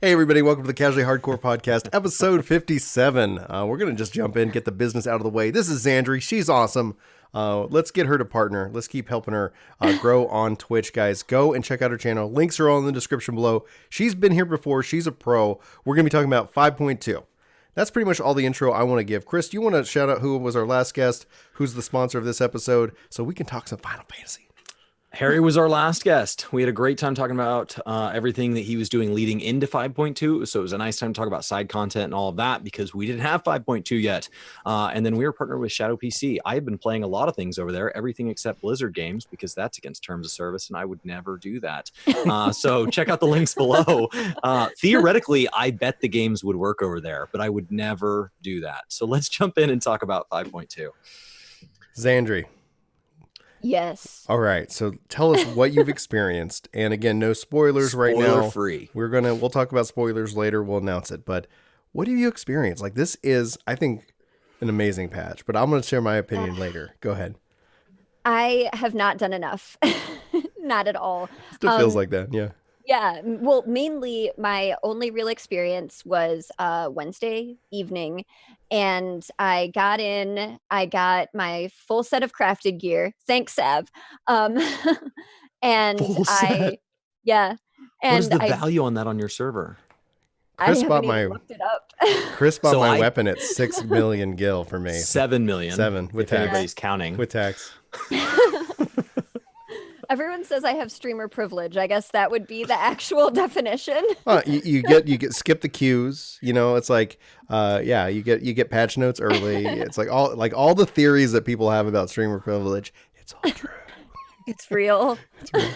Hey, everybody, welcome to the Casually Hardcore Podcast, episode 57. We're going to just jump in, get the business out of the way. This is Xandri. She's awesome. Let's get her to partner. Let's keep helping her grow on Twitch, guys. Go and check out her channel. Links are all in the description below. She's been here before. She's a pro. We're going to be talking about 5.2. That's pretty much all the intro I want to give. Chris, do you want to shout out who was our last guest, who's the sponsor of this episode, so we can talk some Final Fantasy? Harry was our last guest. We had a great time talking about everything that he was doing leading into 5.2. So it was a nice time to talk about side content and all of that because we didn't have 5.2 yet. And then we were partnered with Shadow PC. I have been playing a lot of things over there, everything except Blizzard games, because that's against terms of service and I would never do that. So check out the links below. Theoretically, I bet the games would work over there, but I would never do that. So let's jump in and talk about 5.2. Xandri. Yes. All right. So tell us what you've experienced. And again, no spoilers right now. Spoiler free. We'll talk about spoilers later. We'll announce it. But what have you experienced? Like, this is, I think, an amazing patch, but I'm going to share my opinion later. Go ahead. I have not done enough. Not at all. Still feels like that. Yeah. Yeah. Well, mainly my only real experience was Wednesday evening. And I got my full set of crafted gear. Thanks, Sav. And Full set? Yeah. And what is the value on that on your server? Chris I bought haven't even looked it up. Chris bought my weapon at 6 million gil for me. 7 million. 7 with if tax. anybody's counting. With tax. Everyone says I have streamer privilege. I guess that would be the actual definition. You get skip the queues. You know, it's like, you get patch notes early. It's like all the theories that people have about streamer privilege. It's all true. It's real. It's real.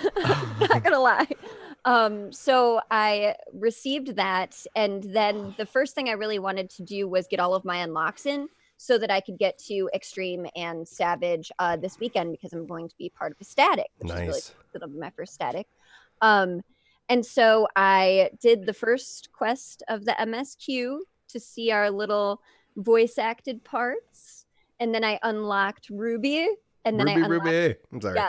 Not gonna lie. So I received that, and then the first thing I really wanted to do was get all of my unlocks in, so that I could get to Extreme and Savage this weekend because I'm going to be part of a static, which is really cool. It'll be my first static. And so I did the first quest of the MSQ to see our little voice acted parts. And then I unlocked Ruby. And then Ruby. I'm sorry.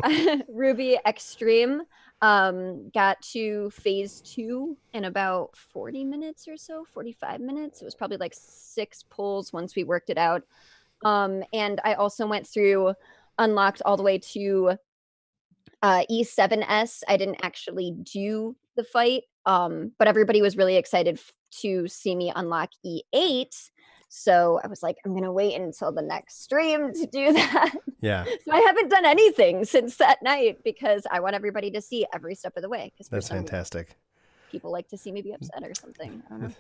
Yeah. Ruby Extreme. Got to phase 2 in about 40 minutes or so, 45 minutes. It was probably like 6 pulls once we worked it out. And I also went through, unlocked all the way to E7S. I didn't actually do the fight, but everybody was really excited to see me unlock E8. So I was like, I'm going to wait until the next stream to do that. Yeah. So I haven't done anything since that night because I want everybody to see every step of the way. That's fantastic. People like to see me be upset or something. I don't know.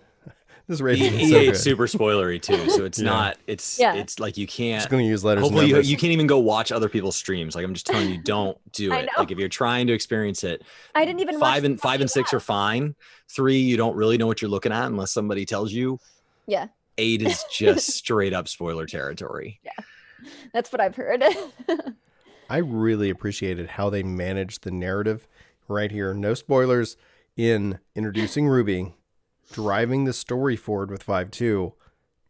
This rating is E8 so good. super spoilery too, so it's not. It's like you can't. Just going to use letters. Hopefully, you can't even go watch other people's streams. Like I'm just telling you, don't do it. Like if you're trying to experience it, I didn't even. 5 and 6 are fine. 3, you don't really know what you're looking at unless somebody tells you. Yeah. 8 is just straight up spoiler territory. Yeah, that's what I've heard. I really appreciated how they managed the narrative right here. No spoilers in introducing Ruby, driving the story forward with 5.2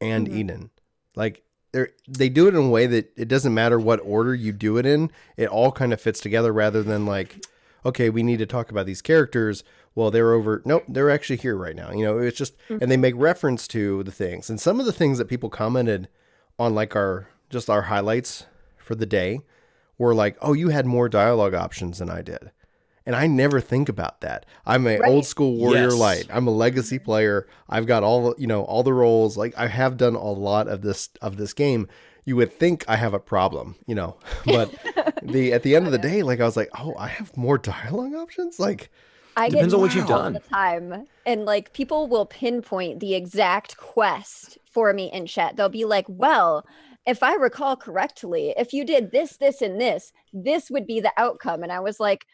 and Eden. Like they do it in a way that it doesn't matter what order you do it in. It all kind of fits together rather than like, okay, we need to talk about these characters. Well, they're over. Nope, they're actually here right now. You know, it's just, and they make reference to the things. And some of the things that people commented on, like our highlights for the day, were like, "Oh, you had more dialogue options than I did," and I never think about that. I'm an old school warrior light. I'm a legacy player. I've got all the roles. Like I have done a lot of this game. You would think I have a problem, but at the end of the day, like I was like, oh, I have more dialogue options, like. I Depends get on what you've all done. the time, and like people will pinpoint the exact quest for me in chat. They'll be like, "Well, if I recall correctly, if you did this, this, and this would be the outcome." And I was like,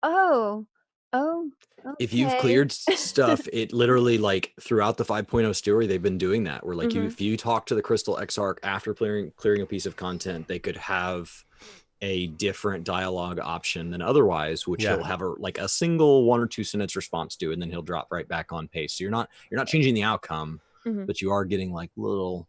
"Oh, okay." If you've cleared stuff, it literally like throughout the 5.0 story, they've been doing that. Where like if you talk to the Crystal Exarch after clearing a piece of content, they could have a different dialogue option than otherwise, which he'll have a single 1 or 2 sentence response to, and then he'll drop right back on pace. So you're not changing the outcome, but you are getting like little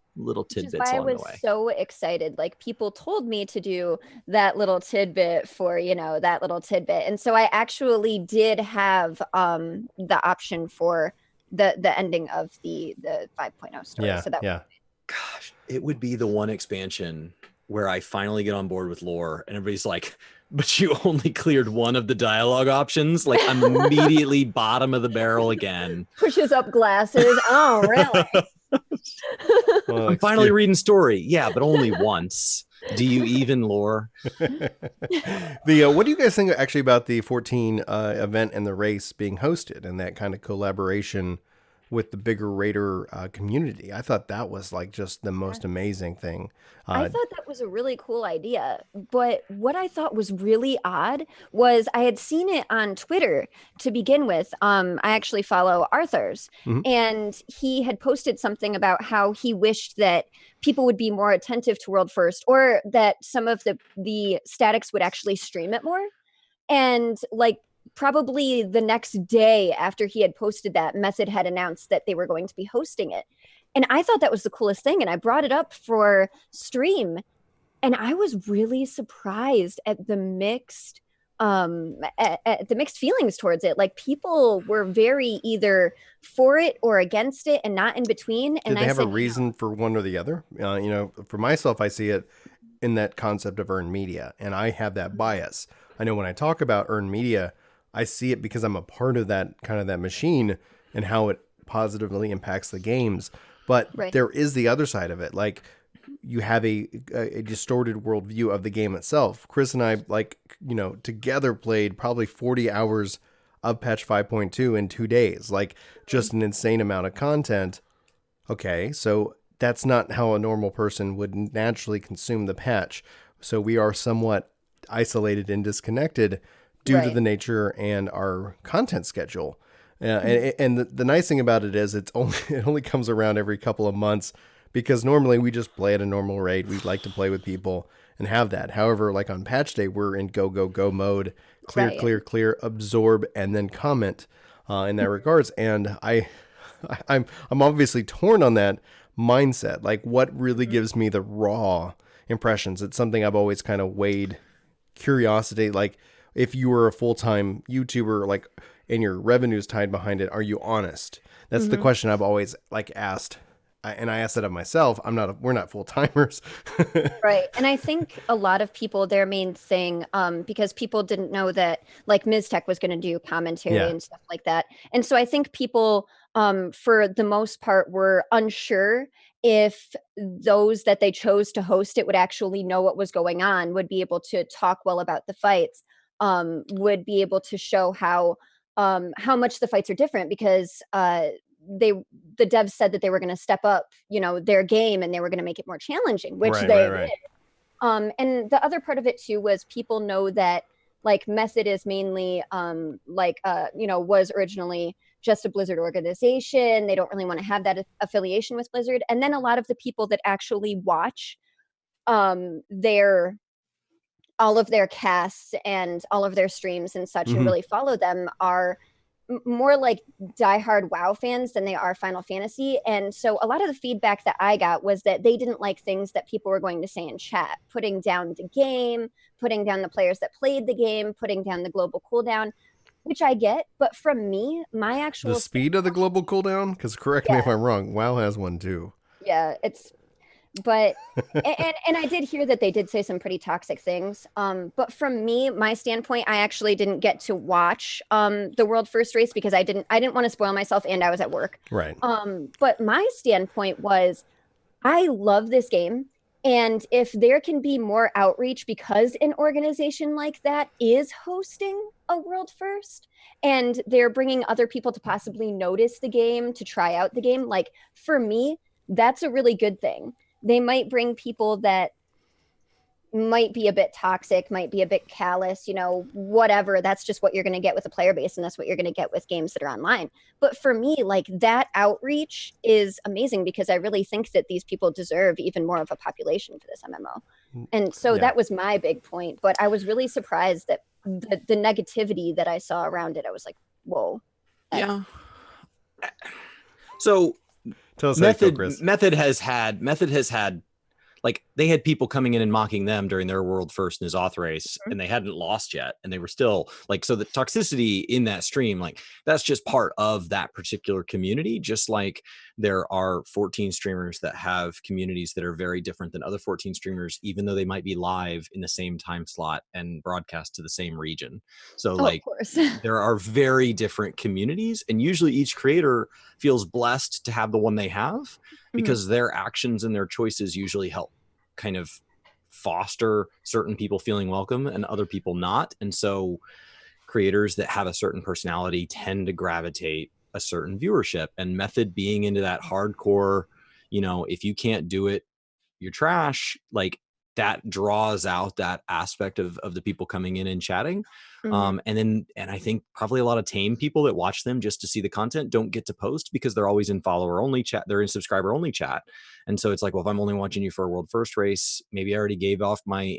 tidbits along the way. I was so excited. Like people told me to do that little tidbit for, that little tidbit. And so I actually did have the option for the ending of the 5.0 story. Yeah, So that yeah. Gosh, it would be the one expansion where I finally get on board with lore and everybody's like, but you only cleared one of the dialogue options. Like, I'm immediately bottom of the barrel again. pushes up glasses. Oh, really? Well, I'm finally reading story. Yeah, but only once. Do you even lore? What do you guys think actually about the 14 event and the race being hosted and that kind of collaboration with the bigger Raider community? I thought that was like just the most amazing thing. I thought that was a really cool idea. But what I thought was really odd was I had seen it on Twitter to begin with. I actually follow Arthur's, and he had posted something about how he wished that people would be more attentive to World First, or that some of the statics would actually stream it more. And like, probably the next day after he had posted that, Method had announced that they were going to be hosting it. And I thought that was the coolest thing. And I brought it up for stream. And I was really surprised at the mixed at the mixed feelings towards it. Like, people were very either for it or against it and not in between. And Did they have a reason for one or the other? For myself, I see it in that concept of earned media, and I have that bias. I know when I talk about earned media, I see it because I'm a part of that kind of that machine and how it positively impacts the games. But there is the other side of it. Like, you have a distorted worldview of the game itself. Chris and I, together played probably 40 hours of patch 5.2 in 2 days. Like, just an insane amount of content. Okay, so that's not how a normal person would naturally consume the patch. So we are somewhat isolated and disconnected due to the nature and our content schedule. And the nice thing about it is it only comes around every couple of months, because normally we just play at a normal rate. We'd like to play with people and have that. However, like on patch day, we're in go mode, clear, absorb, and then comment in that regards. And I'm obviously torn on that mindset. Like, what really gives me the raw impressions? It's something I've always kind of weighed curiosity. Like, if you were a full-time YouTuber, like, and your revenue's tied behind it, are you honest? That's the question I've always asked. And I asked it of myself. We're not full timers. Right. And I think a lot of people, their main thing, because people didn't know that like Miztech was going to do commentary and stuff like that. And so I think people, for the most part, were unsure if those that they chose to host it would actually know what was going on, would be able to talk well about the fights, would be able to show how much the fights are different, because the devs said that they were going to step up, their game, and they were going to make it more challenging, which they did. And the other part of it too was people know that like Method is mainly was originally just a Blizzard organization. They don't really want to have that affiliation with Blizzard. And then a lot of the people that actually watch all of their casts and all of their streams and such and really follow them are more like diehard WoW fans than they are Final Fantasy. And so a lot of the feedback that I got was that they didn't like things that people were going to say in chat, putting down the game, putting down the players that played the game, putting down the global cooldown, which I get. But from me, my actual... The speed of the global cooldown? Because correct me if I'm wrong, WoW has one too. Yeah, it's... But and I did hear that they did say some pretty toxic things. But from me, my standpoint, I actually didn't get to watch the World First race because I didn't want to spoil myself, and I was at work. Right. But my standpoint was, I love this game, and if there can be more outreach because an organization like that is hosting a World First, and they're bringing other people to possibly notice the game, to try out the game, like, for me, that's a really good thing. They might bring people that might be a bit toxic, might be a bit callous, whatever. That's just what you're going to get with a player base, and that's what you're going to get with games that are online. But for me, like, that outreach is amazing, because I really think that these people deserve even more of a population for this MMO. And so that was my big point. But I was really surprised that the negativity that I saw around it, I was like, whoa. Yeah. So... Tell us Method has had like they had people coming in and mocking them during their world first N'Zoth race, and they hadn't lost yet, and they were still like, so the toxicity in that stream, like that's just part of that particular community. Just like there are 14 streamers that have communities that are very different than other 14 streamers, even though they might be live in the same time slot and broadcast to the same region. So Oh, of like course. there are very different communities, and usually each creator feels blessed to have the one they have, because their actions and their choices usually help kind of foster certain people feeling welcome and other people not. And so creators that have a certain personality tend to gravitate a certain viewership, and Method being into that hardcore, if you can't do it, you're trash, like that draws out that aspect of the people coming in and chatting. And I think probably a lot of tame people that watch them just to see the content don't get to post because they're always in follower only chat, they're in subscriber only chat. And so it's like, well, if I'm only watching you for a world first race, maybe I already gave off my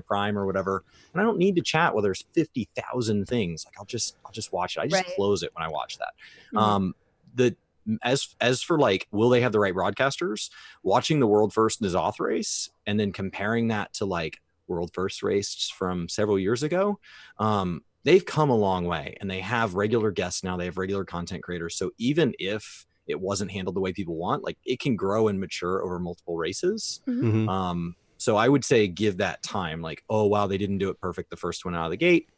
prime or whatever, and I don't need to chat. Well, there's 50,000 things. Like I'll just watch it. I just close it when I watch that. As for like, will they have the right broadcasters? Watching the world first N'Zoth race and then comparing that to like world first race from several years ago, they've come a long way, and they have regular guests now. They have regular content creators. So even if it wasn't handled the way people want, like it can grow and mature over multiple races. So I would say give that time. Like, oh wow, they didn't do it perfect the first one out of the gate.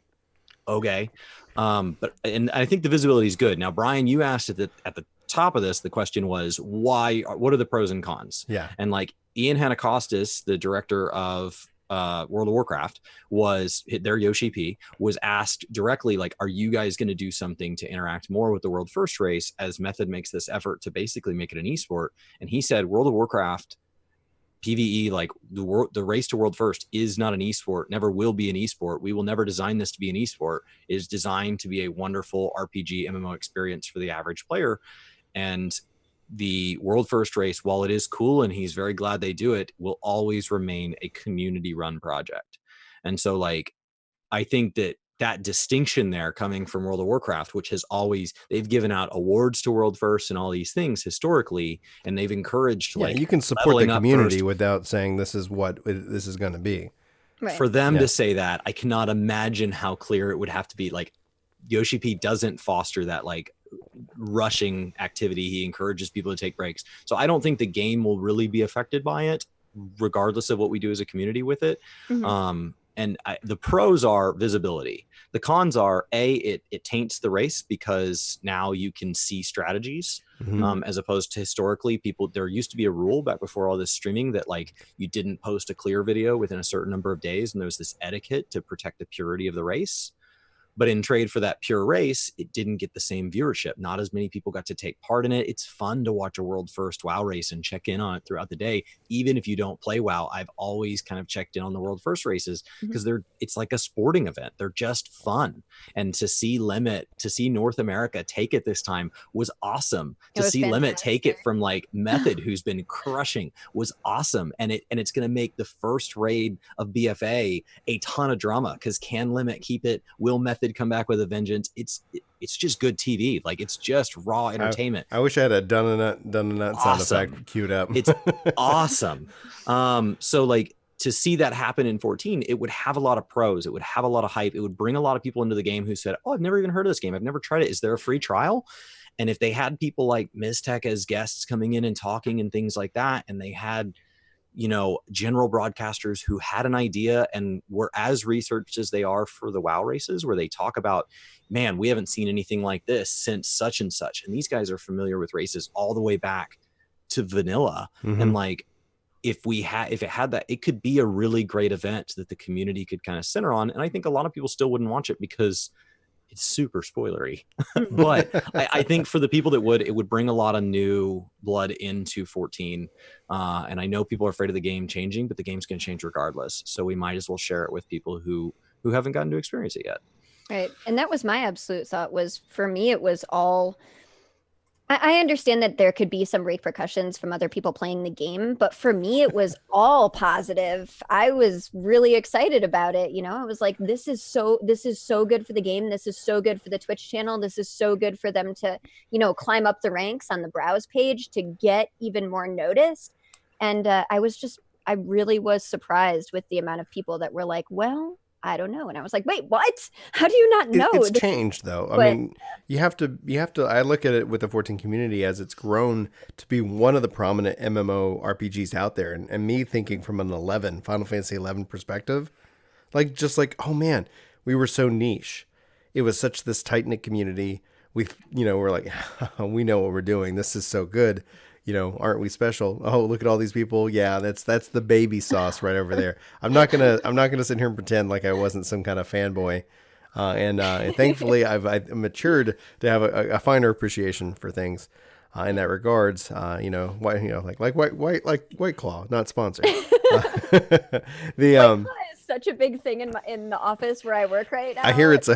Okay. And I think the visibility is good. Now, Brian, you asked at the top of this, the question was, what are the pros and cons? Yeah. And like Ian Hanakostas, the director of World of Warcraft, their Yoshi P was asked directly, like, are you guys going to do something to interact more with the world first race as Method makes this effort to basically make it an esport? And he said World of Warcraft PvE, like the race to world first, is not an esport, never will be an esport. We will never design this to be an esport. It is designed to be a wonderful RPG MMO experience for the average player. And the world first race, while it is cool and he's very glad they do it, will always remain a community run project. And so like, I think that distinction there coming from World of Warcraft, which has always, they've given out awards to world first and all these things historically, and they've encouraged like, you can support the community without saying this is what this is going to be. Right. For them to say that, I cannot imagine how clear it would have to be. Like Yoshi P doesn't foster that like rushing activity. He encourages people to take breaks. So I don't think the game will really be affected by it, regardless of what we do as a community with it. And the pros are visibility. The cons are it taints the race because now you can see strategies, as opposed to historically there used to be a rule back before all this streaming that like you didn't post a clear video within a certain number of days, and there was this etiquette to protect the purity of the race. But in trade for that pure race, it didn't get the same viewership. Not as many people got to take part in it. It's fun to watch a world first WoW race and check in on it throughout the day. Even if you don't play WoW, I've always kind of checked in on the world first races because it's like a sporting event. They're just fun. And to see North America take it this time was awesome. To see fantastic. Limit take it from like Method, who's been crushing, was awesome. And it's going to make the first raid of BFA a ton of drama, because can Limit keep it? Will Method come back with a vengeance? It's just good TV. Like it's just raw entertainment. I wish I had a done a nut sound effect queued up. It's awesome. So like to see that happen in 14, it would have a lot of pros. It would have a lot of hype. It would bring a lot of people into the game who said, oh, I've never even heard of this game. I've never tried it. Is there a free trial? And if they had people like Miztech as guests coming in and talking and things like that, and they had general broadcasters who had an idea and were as researched as they are for the WoW races, where they talk about, man, we haven't seen anything like this since such and such. And these guys are familiar with races all the way back to vanilla. And like, if it had that, it could be a really great event that the community could kind of center on. And I think a lot of people still wouldn't watch it because it's super spoilery. But I think for the people that would, it would bring a lot of new blood into 14. And I know people are afraid of the game changing, but the game's going to change regardless. So we might as well share it with people who haven't gotten to experience it yet. Right. And that was my absolute thought. Was for me, it was all, I understand that there could be some repercussions from other people playing the game, but for me, it was all positive. I was really excited about it. I was like, this is so good for the game. This is so good for the Twitch channel. This is so good for them to, climb up the ranks on the browse page to get even more noticed. And I really was surprised with the amount of people that were like, well, I don't know. And I was like, wait, what? How do you not know? It's changed though. I mean, you have to, I look at it with the 14 community as it's grown to be one of the prominent MMO RPGs out there. And me thinking from an Final Fantasy XI perspective, like, just like, oh man, we were so niche. It was such this tight knit community. We're like, we know what we're doing. This is so good. Aren't we special? Oh, look at all these people. Yeah, that's the baby sauce right over there. I'm not gonna sit here and pretend like I wasn't some kind of fanboy. And thankfully I've matured to have a finer appreciation for things in that regards. White Claw, not sponsored. White Claw is such a big thing in the office where I work right now. I hear it's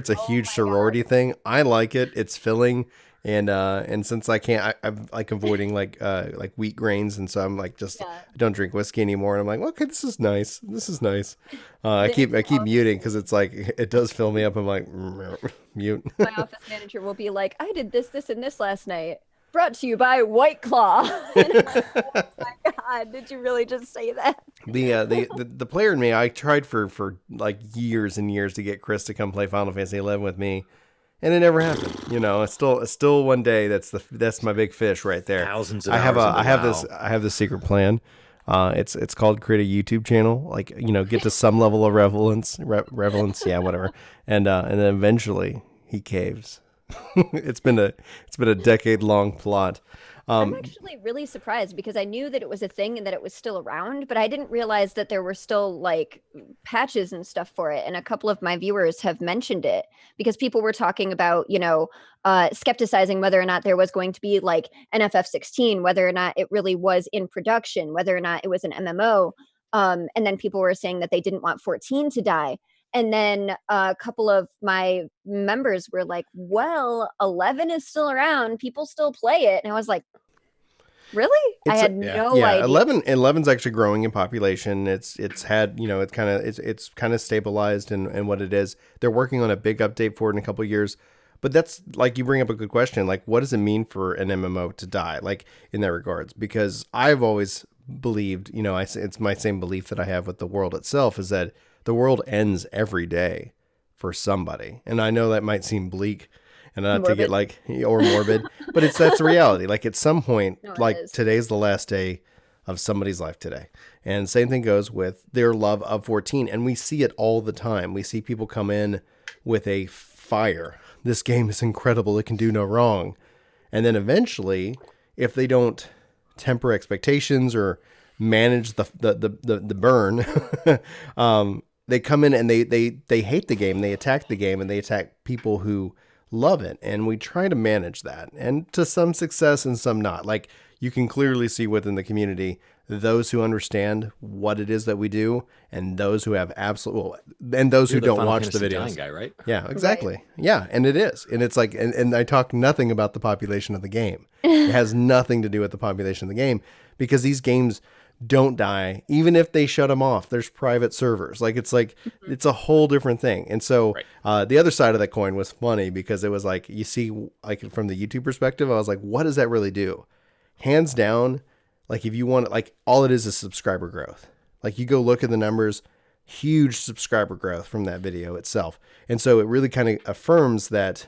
a huge sorority thing. I like it. It's filling. And since I can't, I'm like avoiding like wheat grains, and so I'm like I don't drink whiskey anymore. And I'm like, okay, this is nice. I keep muting because it's like it does fill me up. I'm like, mute. My office manager will be like, I did this, and this last night. Brought to you by White Claw. And I'm like, oh my God, did you really just say that? The player in me, I tried for like years and years to get Chris to come play Final Fantasy XI with me. And it never happened. It's still one day. That's my big fish right there. Thousands of hours. I have this secret plan. It's called create a YouTube channel. Like, get to some level of relevance. Yeah, whatever. And then eventually he caves. It's been a decade-long plot. I'm actually really surprised because I knew that it was a thing and that it was still around, but I didn't realize that there were still like patches and stuff for it. And a couple of my viewers have mentioned it because people were talking about, skepticizing whether or not there was going to be like an FF16, whether or not it really was in production, whether or not it was an MMO. And then people were saying that they didn't want 14 to die. And then a couple of my members were like, well, 11 is still around. People still play it. And I was like, really? I had no idea. 11's actually growing in population. It's had, it's kind of stabilized in what it is. They're working on a big update for it in a couple of years. But that's like, you bring up a good question. Like, what does it mean for an MMO to die? Like, in that regards, because I've always believed, it's my same belief that I have with the world itself, is that the world ends every day for somebody. And I know that might seem bleak and not to get like, or morbid, but that's the reality. Like, at some point, today's the last day of somebody's life today. And same thing goes with their love of 14. And we see it all the time. We see people come in with a fire. This game is incredible. It can do no wrong. And then eventually, if they don't temper expectations or manage the burn, they come in and they hate the game. They attack the game and they attack people who love it. And we try to manage that, and to some success and some not. Like, you can clearly see within the community, those who understand what it is that we do, and those who have and those who don't watch the videos. Guy, right? Yeah, exactly. Right. Yeah, and it is. And it's like, and I talk nothing about the population of the game. It has nothing to do with the population of the game, because these games don't die, even if they shut them off. There's private servers. Like, it's a whole different thing. And so the other side of that coin was funny, because it was like, you see, like, from the YouTube perspective, I was like, what does that really do? Hands down, like, if you want, like, all it is subscriber growth. Like, you go look at the numbers, huge subscriber growth from that video itself. And so it really kind of affirms that,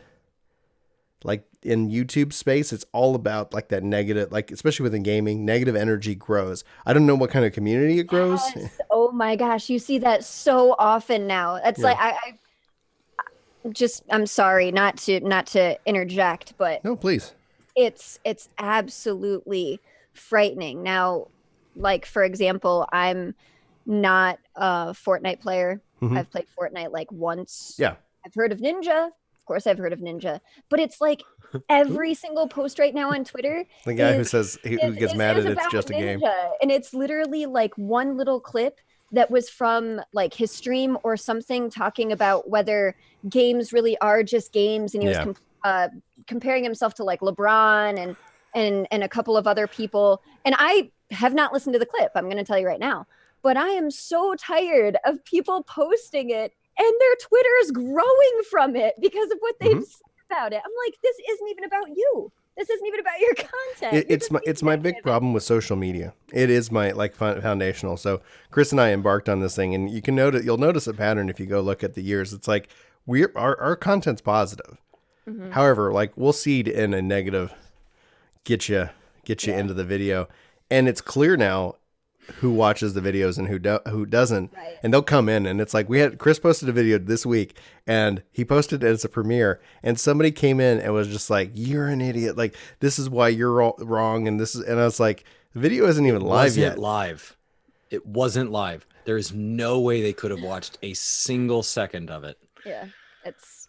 like, in YouTube space, it's all about like that negative, like, especially within gaming, negative energy grows. I don't know what kind of community it grows. Yes. Oh my gosh. You see that so often now. That's like, I'm sorry not to interject, but no, please. It's absolutely frightening. Now, like, for example, I'm not a Fortnite player. Mm-hmm. I've played Fortnite like once. Yeah. I've heard of Ninja. Of course, I've heard of Ninja, but it's like every single post right now on Twitter. The guy who says who gets mad at it's just a game, and it's literally like one little clip that was from like his stream or something, talking about whether games really are just games, and he was comparing himself to like LeBron and a couple of other people. And I have not listened to the clip. I'm going to tell you right now, but I am so tired of people posting it. And their Twitter is growing from it because of what they've said about it. I'm like, this isn't even about you. This isn't even about your content. It's my big problem with social media. It is my like foundational. So Chris and I embarked on this thing, and you'll notice a pattern if you go look at the years. It's like our content's positive. Mm-hmm. However, like we'll seed in a negative, get you into the video, and it's clear now who watches the videos and who doesn't. Right. And they'll come in, and it's like Chris posted a video this week, and he posted it as a premiere, and somebody came in and was just like, "You're an idiot. Like this is why you're wrong." And I was like, the video isn't even live yet. It wasn't live. There is no way they could have watched a single second of it. Yeah, it's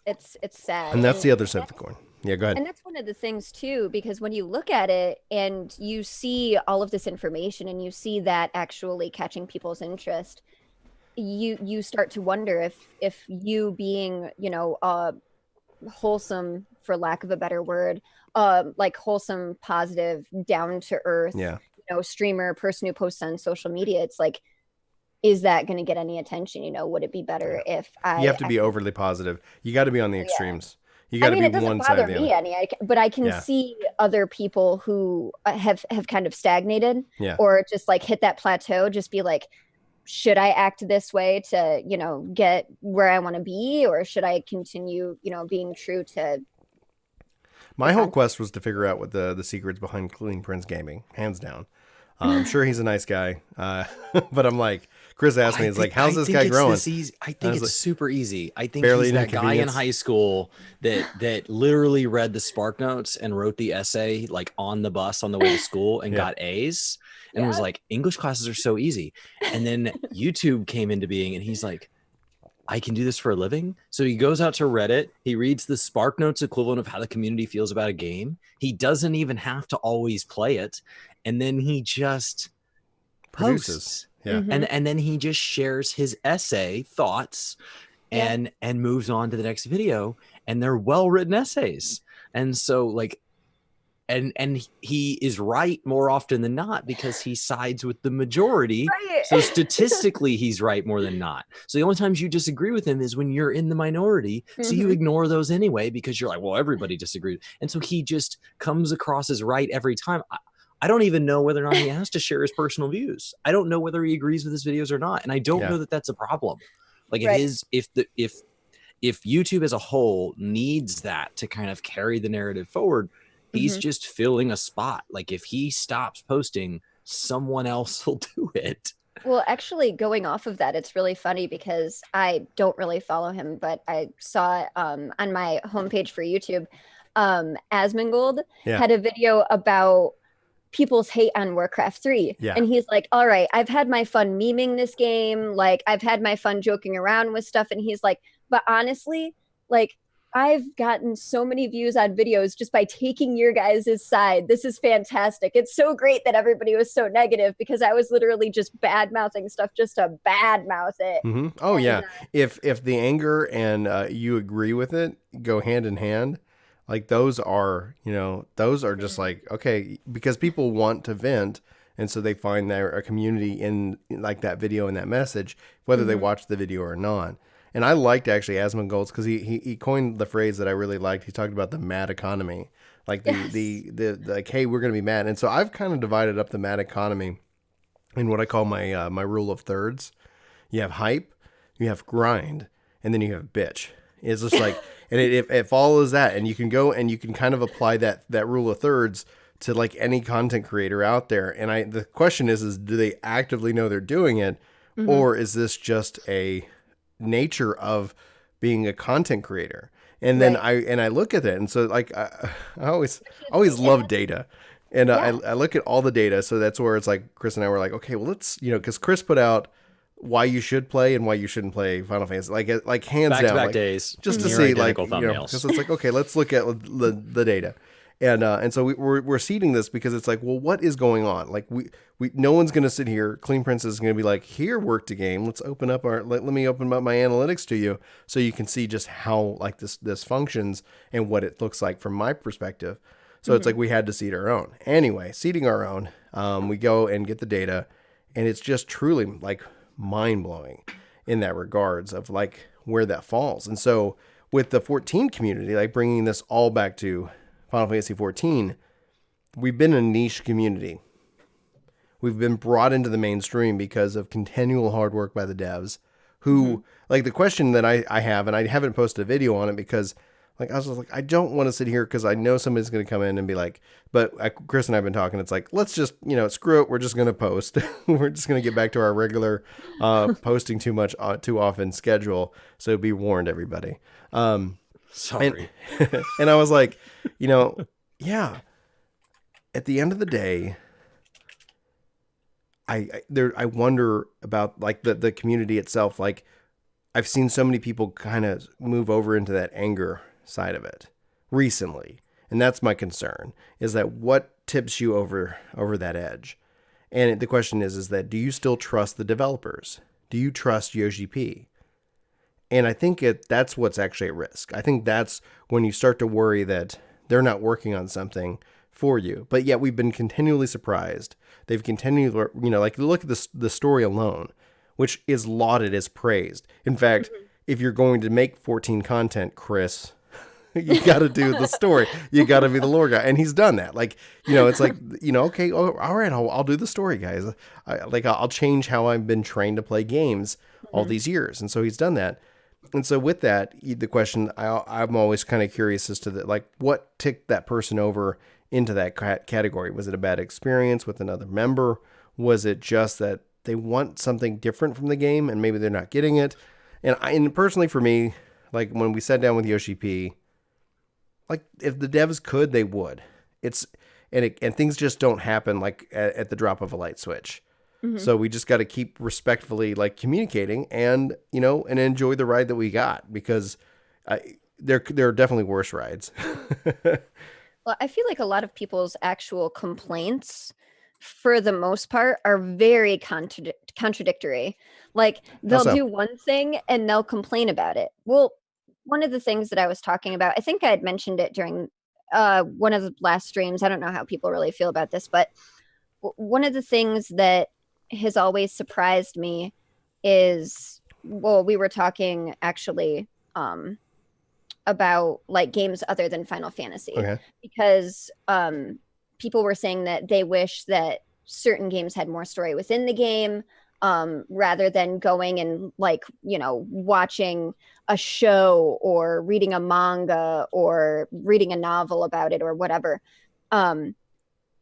sad. And that's the other side of the coin. Yeah, go ahead. And that's one of the things too, because when you look at it and you see all of this information and you see that actually catching people's interest, you start to wonder if you being, wholesome, for lack of a better word, like wholesome, positive, down to earth, streamer, person who posts on social media, it's like, is that going to get any attention? Would it be better if you have to be overly positive. You got to be on the extremes. You got to be it doesn't one side bother or the me other. any, but I can see other people who have kind of stagnated or just like hit that plateau, just be like, should I act this way to, get where I want to be, or should I continue, being true to. My whole quest was to figure out what the secrets behind Clean Prince Gaming, hands down. I'm sure he's a nice guy, but I'm like, Chris asked me, like, how's this guy growing? I think it's super easy. I think barely he's that guy in high school that literally read the Spark Notes and wrote the essay like on the bus on the way to school and got A's and was like, English classes are so easy. And then YouTube came into being and he's like, I can do this for a living. So he goes out to Reddit. He reads the Spark Notes equivalent of how the community feels about a game. He doesn't even have to always play it. And then he just posts. Yeah. And then he just shares his essay thoughts and moves on to the next video. And they're well-written essays. And so like, and he is right more often than not because he sides with the majority. Right. So statistically, he's right more than not. So the only times you disagree with him is when you're in the minority. So you ignore those anyway, because you're like, well, everybody disagrees. And so he just comes across as right every time. I don't even know whether or not he has to share his personal views. I don't know whether he agrees with his videos or not. And I don't know that that's a problem. Like it is, if YouTube as a whole needs that to kind of carry the narrative forward, he's just filling a spot. Like if he stops posting, someone else will do it. Well, actually, going off of that, it's really funny because I don't really follow him, but I saw on my homepage for YouTube, Asmongold had a video about people's hate on Warcraft 3. Yeah. And he's like, all right, I've had my fun memeing this game. Like, I've had my fun joking around with stuff. And he's like, but honestly, like, I've gotten so many views on videos just by taking your guys' side. This is fantastic. It's so great that everybody was so negative because I was literally just bad mouthing stuff just to bad mouth it. Mm-hmm. Oh, and, if the anger and you agree with it go hand in hand, like those are just like, okay, because people want to vent. And so they find a community in like that video and that message, whether they watch the video or not. And I liked actually Asmongold's because he coined the phrase that I really liked. He talked about the mad economy, like the like, hey, we're going to be mad. And so I've kind of divided up the mad economy in what I call my my rule of thirds. You have hype, you have grind, and then you have bitch. It's just like, and it follows that, and you can go and you can kind of apply that rule of thirds to like any content creator out there. And the question is do they actively know they're doing it, or is this just a nature of being a content creator? And then I look at it, and so like I always love data, and I look at all the data. So that's where it's like Chris and I were like, okay, well let's because Chris put out why you should play and why you shouldn't play Final Fantasy, like hands down, back-to-back like, days, just to see like because it's like, okay, let's look at the data. And so we're seeding this because it's like, well, what is going on? Like we no one's going to sit here. Clean Prince is going to be like, here, work to game. Let's open up let me open up my analytics to you so you can see just how like this functions and what it looks like from my perspective. So it's like we had to seed our own. Anyway, seeding our own, we go and get the data, and it's just truly like mind blowing in that regards of like where that falls. And so with the 14 community, like bringing this all back to Final Fantasy XIV, we've been a niche community. We've been brought into the mainstream because of continual hard work by the devs who, like the question that I have, and I haven't posted a video on it because like, I was just like, I don't want to sit here because I know somebody's going to come in and be like, but Chris and I have been talking. It's like, let's just, screw it. We're just going to post. We're just going to get back to our regular posting too often schedule. So be warned, everybody. Sorry. And I was like, yeah, at the end of the day, I wonder about like the community itself. Like I've seen so many people kind of move over into that anger side of it recently. And that's my concern, is that what tips you over that edge? And the question is that, do you still trust the developers? Do you trust Yoshi P? And I think that's what's actually at risk. I think that's when you start to worry that they're not working on something for you. But yet we've been continually surprised. They've continued, like look at the story alone, which is lauded as praised. In fact, if you're going to make 14 content, Chris, you got to do the story. You got to be the lore guy. And he's done that. Like, it's like, okay, all right, I'll do the story, guys. I'll change how I've been trained to play games all these years. And so he's done that. And so with that, the question, I'm always kind of curious as to what ticked that person over into that category. Was it a bad experience with another member? Was it just that they want something different from the game and maybe they're not getting it? And personally for me, like when we sat down with Yoshi P, like if the devs could, they would. And things just don't happen like at the drop of a light switch. So we just got to keep respectfully like communicating and, and enjoy the ride that we got, because there are definitely worse rides. Well, I feel like a lot of people's actual complaints, for the most part, are very contradictory. Like they'll do one thing and they'll complain about it. Well, one of the things that I was talking about, I think I had mentioned it during one of the last streams. I don't know how people really feel about this, but one of the things that has always surprised me is, well, we were talking actually about like games other than Final Fantasy, because people were saying that they wish that certain games had more story within the game, rather than going and like, watching a show or reading a manga or reading a novel about it or whatever.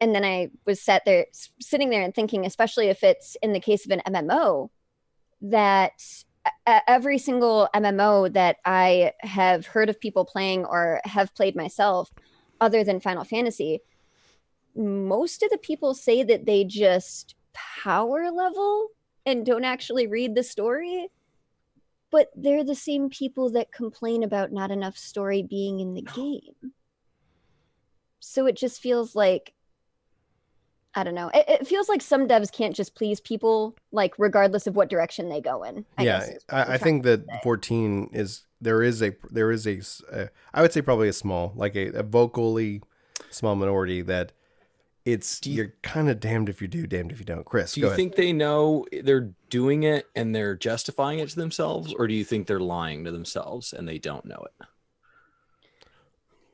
And then I was sitting there and thinking, especially if it's in the case of an MMO, that every single MMO that I have heard of people playing or have played myself, other than Final Fantasy, most of the people say that they just power level and don't actually read the story. But they're the same people that complain about not enough story being in the game. So it just feels like, I don't know. It feels like some devs can't just please people, like regardless of what direction they go in. I think that 14 is there is a I would say probably a small, like a vocally small minority that you're kind of damned if you do, damned if you don't. Chris, do you think they know they're doing it and they're justifying it to themselves, or do you think they're lying to themselves and they don't know it?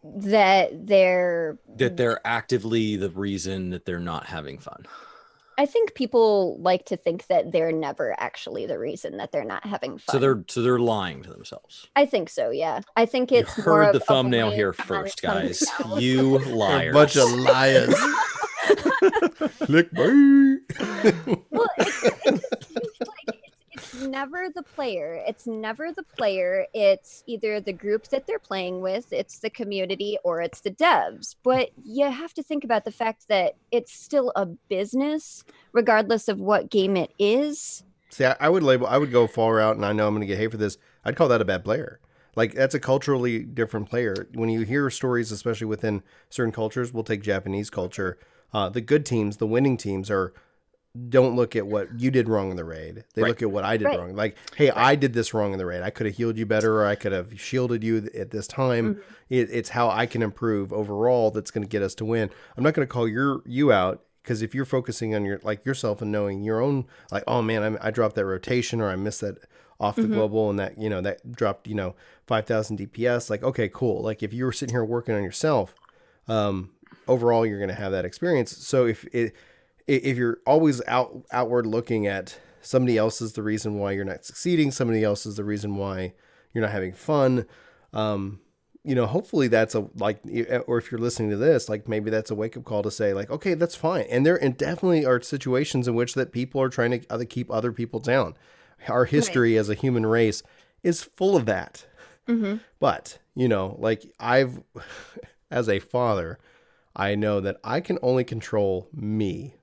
That they're actively the reason that they're not having fun. I think people like to think that they're never actually the reason that they're not having fun. So they're lying to themselves. I think so, yeah. I think it's you more heard the thumbnail here first, guys. You liars. A bunch of liars. Click me. Well, it's never the player. It's never the player. It's either the group that they're playing with, it's the community, or it's the devs. But you have to think about the fact that it's still a business, regardless of what game it is. See, I would go far out, and I know I'm going to get hate for this. I'd call that a bad player. Like, that's a culturally different player. When you hear stories, especially within certain cultures, we'll take Japanese culture. The good teams, the winning teams, don't look at what you did wrong in the raid. They look at what I did wrong. Like, hey, I did this wrong in the raid. I could have healed you better, or I could have shielded you at this time. It's how I can improve overall that's going to get us to win. I'm not going to call you out, because if you're focusing on yourself and knowing your own, like, oh man, I dropped that rotation, or I missed that off the global, and that that dropped 5,000 DPS. Like, okay, cool. Like, if you were sitting here working on yourself, overall you're going to have that experience. So if you're always outward looking at somebody else is the reason why you're not succeeding, somebody else is the reason why you're not having fun, hopefully that's or if you're listening to this, like maybe that's a wake up call to say like, okay, that's fine. And definitely are situations in which that people are trying to keep other people down. Our history as a human race is full of that. Mm-hmm. But, like as a father, I know that I can only control me.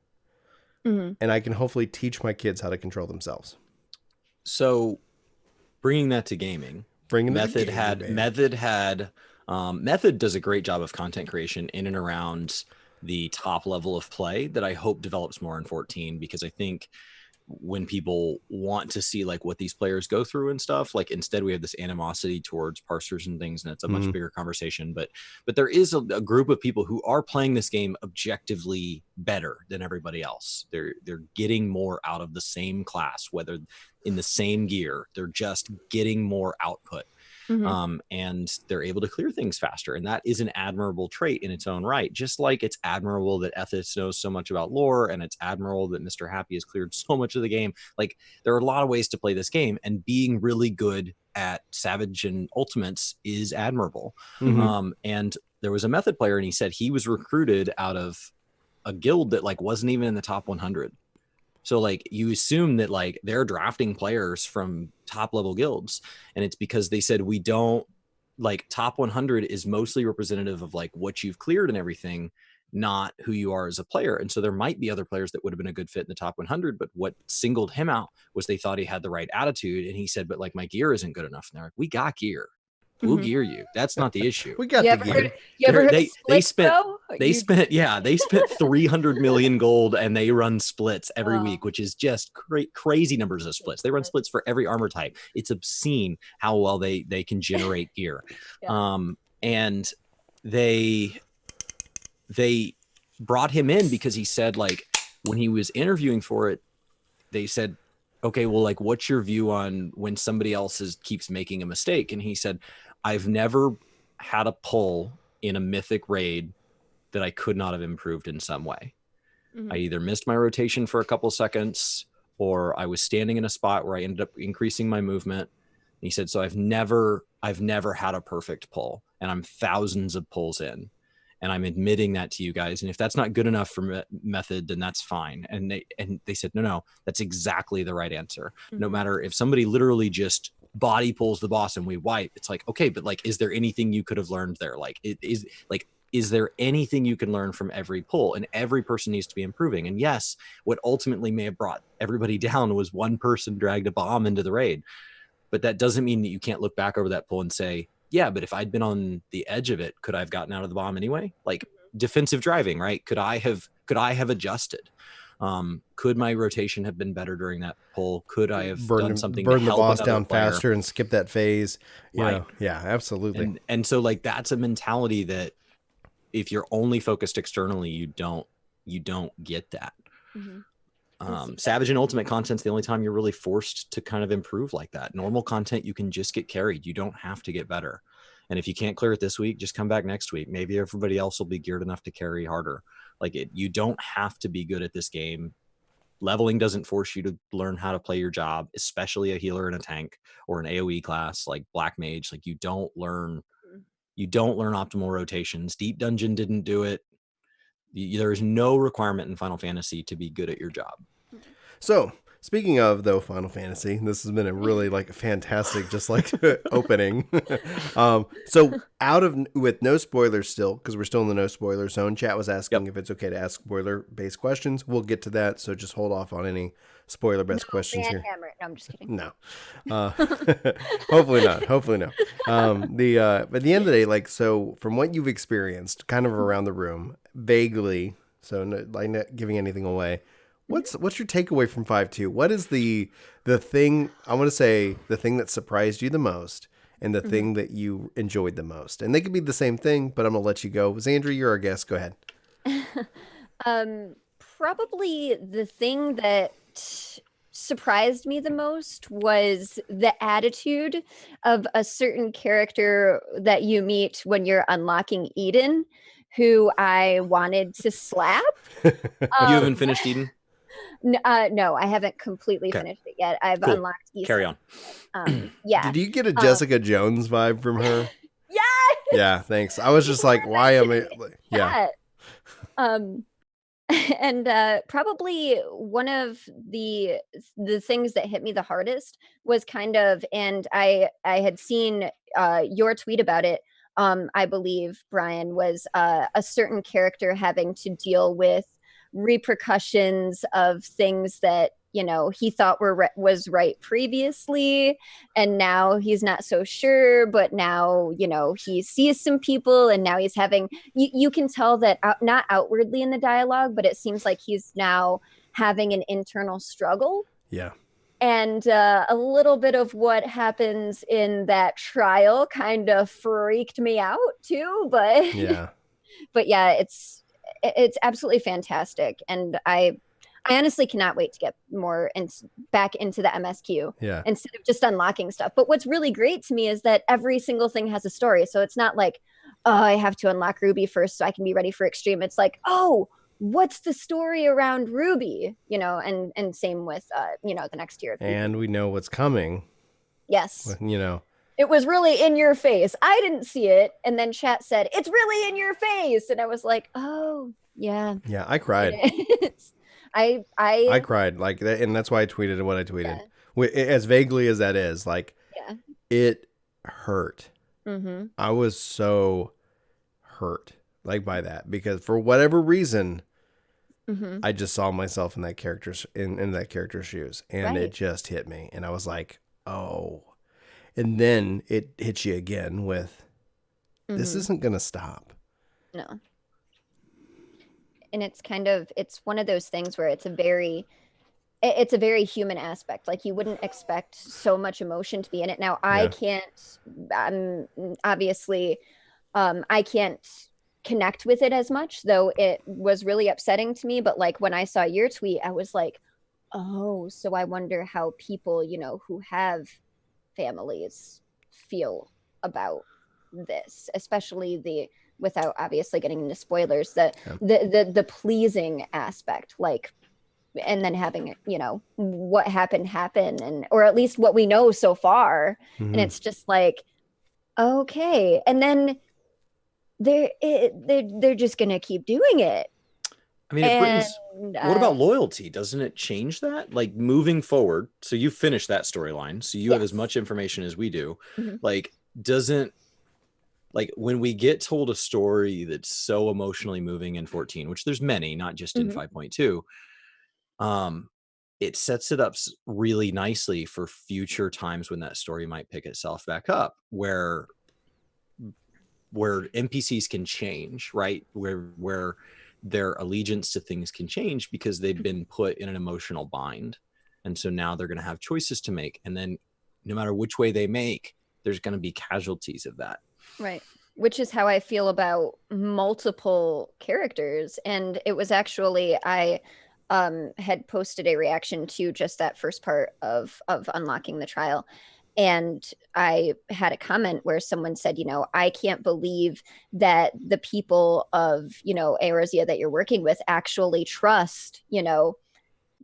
Mm-hmm. And I can hopefully teach my kids how to control themselves. So bringing that to gaming, Method does a great job of content creation in and around the top level of play that I hope develops more in 14, because I think when people want to see like what these players go through and stuff, like instead we have this animosity towards parsers and things, and it's a much bigger conversation. But there is a group of people who are playing this game objectively better than everybody else. They're getting more out of the same class, whether in the same gear, they're just getting more output. Mm-hmm. And they're able to clear things faster. And that is an admirable trait in its own right. Just like it's admirable that Ethos knows so much about lore, and it's admirable that Mr. Happy has cleared so much of the game. Like there are a lot of ways to play this game, and being really good at Savage and Ultimates is admirable. Mm-hmm. And there was a Method player, and he said he was recruited out of a guild that like wasn't even in the top 100. So like you assume that like they're drafting players from top level guilds, and it's because they said we don't like top 100 is mostly representative of like what you've cleared and everything, not who you are as a player. And so there might be other players that would have been a good fit in the top 100, but what singled him out was they thought he had the right attitude. And he said, but like my gear isn't good enough. And they're like, we got gear. We'll gear you. That's not the issue. We got the gear. They spent 300 million gold, and they run splits every week, which is just crazy numbers of splits. They run splits for every armor type. It's obscene how well they can generate gear. And they brought him in because he said like when he was interviewing for it, they said, okay, well, like, what's your view on when somebody else keeps making a mistake? And he said, I've never had a pull in a mythic raid that I could not have improved in some way. Mm-hmm. I either missed my rotation for a couple seconds, or I was standing in a spot where I ended up increasing my movement. And he said, so I've never had a perfect pull, and I'm thousands of pulls in. And I'm admitting that to you guys. And if that's not good enough for Method, then that's fine. And they said, no, that's exactly the right answer. Mm-hmm. No matter if somebody literally just body pulls the boss and we wipe, it's like, okay, but like, is there anything you could have learned there? Like, is there anything you can learn from every pull? And every person needs to be improving. And yes, what ultimately may have brought everybody down was one person dragged a bomb into the raid. But that doesn't mean that you can't look back over that pull and say, yeah, but if I'd been on the edge of it, could I have gotten out of the bomb anyway? Like defensive driving, right? Could I have adjusted? Could my rotation have been better during that pull? Could I have done something to help the boss down player faster and skip that phase? Right. Yeah, absolutely. And so like that's a mentality that if you're only focused externally, you don't get that. Mm-hmm. Savage and Ultimate content's the only time you're really forced to kind of improve like that. Normal content, you can just get carried. You don't have to get better. And if you can't clear it this week, just come back next week. Maybe everybody else will be geared enough to carry harder. Like you don't have to be good at this game. Leveling doesn't force you to learn how to play your job, especially a healer and a tank or an AoE class like Black Mage. Like you don't learn optimal rotations. Deep Dungeon didn't do it. There is no requirement in Final Fantasy to be good at your job. So, speaking of, though, Final Fantasy, this has been a really, like, fantastic, just like, opening. So, with no spoilers still, because we're still in the no spoiler zone, chat was asking if it's okay to ask spoiler-based questions. We'll get to that, so just hold off on any spoiler-based questions here. Hammer. No, I'm just kidding. No. Hopefully not. But at the end of the day, like, so, from what you've experienced, kind of around the room, vaguely, so like not giving anything away, what's your takeaway from 5.2? What is the thing, I want to say, the thing that surprised you the most and the thing that you enjoyed the most? And they could be the same thing, but I'm going to let you go. Xandra, you're our guest. Go ahead. Probably the thing that surprised me the most was the attitude of a certain character that you meet when you're unlocking Eden, who I wanted to slap. You haven't finished Eden? No, I haven't completely Okay. finished it yet. I've Cool. unlocked East. Carry on. Yeah. Did you get a Jessica Jones vibe from her? Yes! Yeah, thanks. I was just like, why am I? Yeah. And probably one of the things that hit me the hardest was kind of, and I had seen your tweet about it. I believe, Brian, was a certain character having to deal with repercussions of things that he thought was right previously, and now he's not so sure, but now he sees some people, and now he's having you can tell that not outwardly in the dialogue, but it seems like he's now having an internal struggle. Yeah. And a little bit of what happens in that trial kind of freaked me out too, but Yeah. but yeah, it's absolutely fantastic, and I honestly cannot wait to get more back into the MSQ instead of just unlocking stuff. But what's really great to me is that every single thing has a story, so it's not like, oh, I have to unlock Ruby first so I can be ready for Extreme. It's like, oh, what's the story around Ruby? And same with the next year. And we know what's coming. Yes. It was really in your face. I didn't see it. And then chat said, it's really in your face. And I was like, oh, yeah. Yeah, I cried. I cried like that. And that's why I tweeted what I tweeted. Yeah. As vaguely as that is, like, it hurt. Mm-hmm. I was so hurt by that, because for whatever reason, I just saw myself in that character's in that character's shoes, and it just hit me, and I was like, oh. And then it hits you again with, this isn't gonna stop. No. And it's one of those things where it's a very human aspect. Like, you wouldn't expect so much emotion to be in it. Now, I can't obviously I can't connect with it as much, though it was really upsetting to me. But like, when I saw your tweet, I was like, oh, so I wonder how people who have families feel about this, especially without obviously getting into spoilers, the pleasing aspect, like, and then having what happened, and or at least what we know so far. And it's just like, okay, and then they're just gonna keep doing it. I mean, it brings, what about loyalty? Doesn't it change that? Like, moving forward, so you finish that storyline, so you have as much information as we do. Like, when we get told a story that's so emotionally moving in 14, which there's many, not just in 5.2, it sets it up really nicely for future times when that story might pick itself back up, where NPCs can change, right? Where their allegiance to things can change because they've been put in an emotional bind. And so now they're going to have choices to make. And then no matter which way they make, there's going to be casualties of that. Right. Which is how I feel about multiple characters. And it was actually, I had posted a reaction to just that first part of unlocking the trial. And I had a comment where someone said, I can't believe that the people of, Eorzea that you're working with actually trust,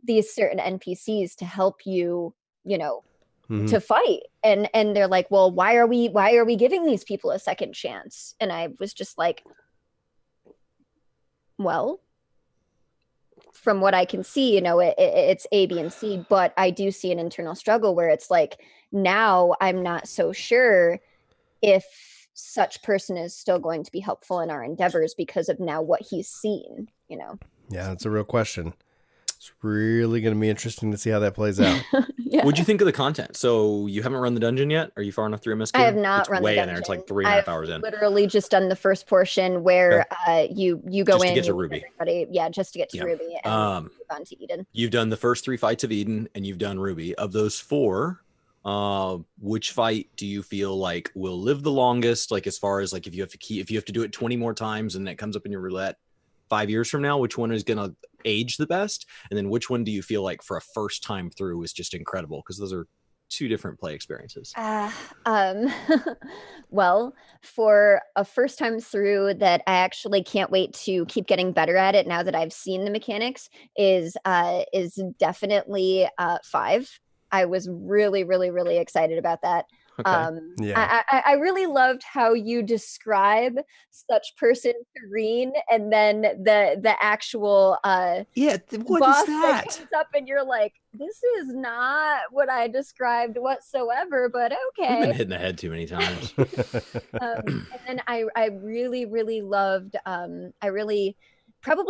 these certain NPCs to help you, to fight. And they're like, well, why are we giving these people a second chance? And I was just like, well, from what I can see, it's A, B, and C, but I do see an internal struggle where it's like, now I'm not so sure if such person is still going to be helpful in our endeavors because of now what he's seen, Yeah, it's a real question. It's really going to be interesting to see how that plays out. What'd you think of the content? So you haven't run the dungeon yet? Are you far enough through MSQ? I have not run the dungeon. In there. It's like 3.5 hours in. Literally just done the first portion where you go just in to get to Ruby. Just to get to Ruby and move on to Eden. You've done the first 3 fights of Eden and you've done Ruby. Of those 4, which fight do you feel like will live the longest? Like, as far as like, if you have to do it 20 more times and it comes up in your roulette 5 years from now, which one is going to age the best? And then which one do you feel like for a first time through is just incredible? Because those are two different play experiences? Um, well, for a first time through that I actually can't wait to keep getting better at it now that I've seen the mechanics is definitely 5. I was really, really, really excited about that. Okay. Yeah. I really loved how you describe such person Serene, and then the actual Yeah. What boss is that? comes up, and you're like, this is not what I described whatsoever, but We've been okay. hitting the head too many times. And then I really, really loved, probably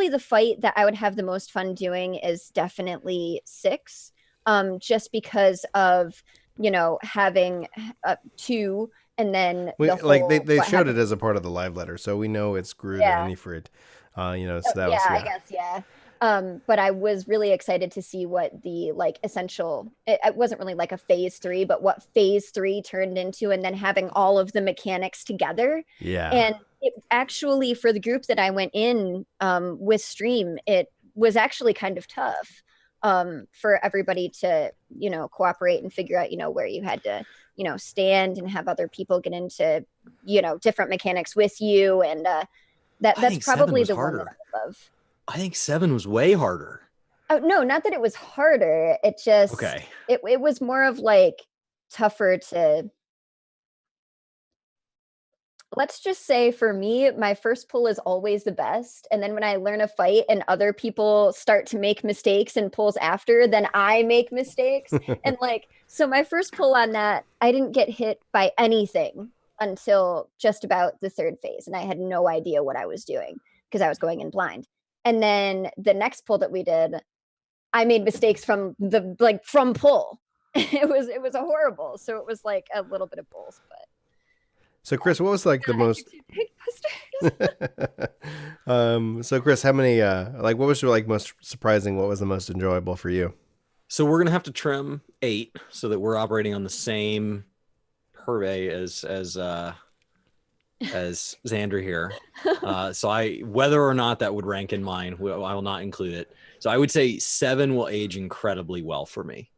the fight that I would have the most fun doing is definitely 6, just because of, having 2, and then they what showed it happens. as a part of the live letter, so we know it's Groot Yeah. and Ifrit. So that Yeah, was I guess, yeah. But I was really excited to see what the essential, it wasn't really like a phase 3, but what phase 3 turned into, and then having all of the mechanics together. Yeah. And it actually, for the group that I went in with Stream, it was actually kind of tough for everybody to, cooperate and figure out, where you had to, stand and have other people get into, different mechanics with you. And that's think 7 probably was the one that harder. I love. I think 7 was way harder. Oh no, not that it was harder. It just Okay. it was more of like tougher to, let's just say, for me, my first pull is always the best. And then when I learn a fight and other people start to make mistakes and pulls after, then I make mistakes. And so my first pull on that, I didn't get hit by anything until just about the 3rd phase. And I had no idea what I was doing because I was going in blind. And then the next pull that we did, I made mistakes from from pull. It was a horrible. So it was like a little bit of both, but. So Chris, what was like the most? So Chris, how many? What was your most surprising? What was the most enjoyable for you? So we're gonna have to trim 8 so that we're operating on the same purvey as Xander here. So whether or not that would rank in mine, I will not include it. So I would say 7 will age incredibly well for me.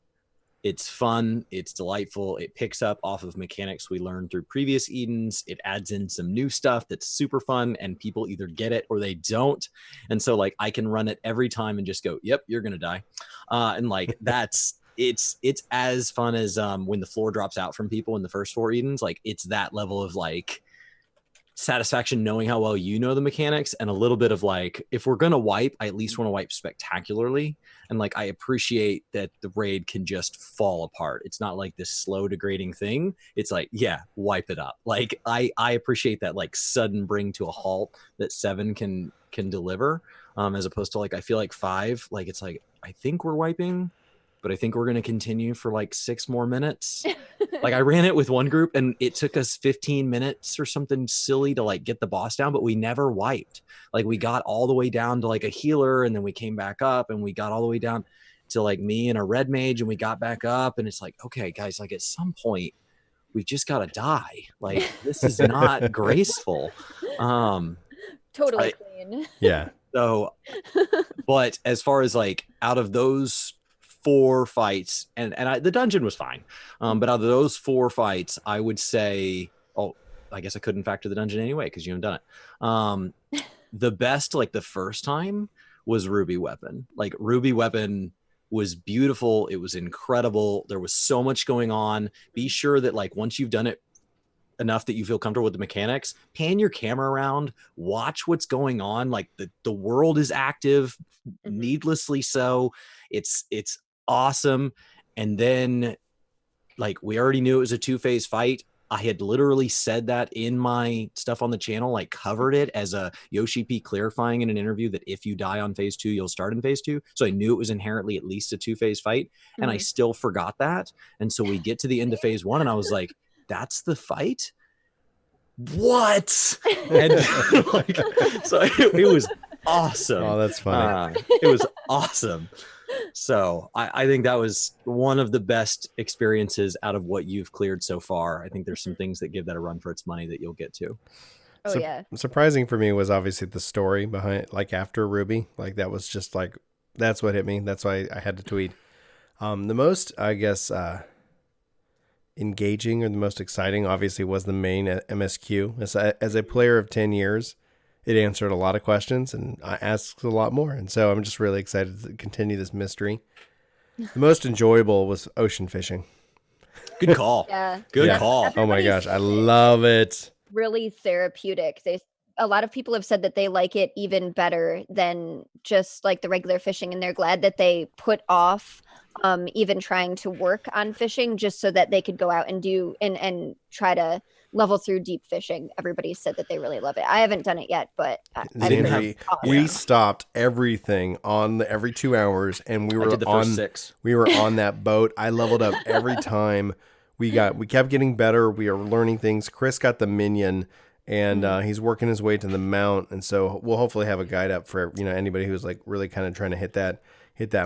It's fun. It's delightful. It picks up off of mechanics we learned through previous Edens. It adds in some new stuff that's super fun, and people either get it or they don't. And so I can run it every time and just go, yep, you're going to die. And it's as fun as when the floor drops out from people in the first 4 Edens. It's that level of satisfaction knowing how well you know the mechanics, and a little bit of if we're gonna wipe, I at least want to wipe spectacularly. And I appreciate that the raid can just fall apart. It's not this slow degrading thing. It's yeah, wipe it up. I appreciate that sudden bring to a halt that 7 can deliver, as opposed to I feel 5, it's I think we're wiping, but I think we're going to continue for 6 more minutes. I ran it with one group and it took us 15 minutes or something silly to get the boss down, but we never wiped. We got all the way down to a healer, and then we came back up, and we got all the way down to me and a red mage, and we got back up, and it's okay, guys, at some point we've just got to die. This is not graceful. Totally clean. Yeah. So, but as far as out of those 4 fights, and the dungeon was fine, but out of those 4 fights, I would say, I guess I couldn't factor the dungeon anyway because you haven't done it. The best, the first time, was Ruby Weapon. Ruby Weapon was beautiful. It was incredible. There was so much going on. Be sure that once you've done it enough that you feel comfortable with the mechanics, pan your camera around, watch what's going on. The world is active, needlessly so. It's awesome. And then we already knew it was a 2-phase fight. I had literally said that in my stuff on the channel, covered it as a Yoshi P clarifying in an interview that if you die on phase 2, you'll start in phase 2. So I knew it was inherently at least a 2-phase fight, and I still forgot that. And so we get to the end of phase 1, and I was like, that's the fight? What? And so it was awesome. Oh, that's funny. It was awesome. So I think that was one of the best experiences out of what you've cleared so far. I think there's some things that give that a run for its money that you'll get to. Yeah. Surprising for me was obviously the story behind after Ruby. That was just that's what hit me. That's why I had to tweet. The most, I guess, engaging or the most exciting obviously was the main MSQ. As a player of 10 years, it answered a lot of questions and I asked a lot more. And so I'm just really excited to continue this mystery. The most enjoyable was ocean fishing. Good call. Yeah. Good Yeah. call. Oh my Everybody's gosh, I love it. really therapeutic. A lot of people have said that they like it even better than just like the regular fishing, and they're glad that they put off even trying to work on fishing just so that they could go out and do and try to level through deep fishing. Everybody said that they really love it. I haven't done it yet, but Xandri, we stopped everything on every 2 hours, and we were I did the first 6. We were on that boat. I leveled up every time. We kept getting better. We are learning things. Chris got the minion, and he's working his way to the mount, and so we'll hopefully have a guide up for anybody who's like really kind of trying to hit that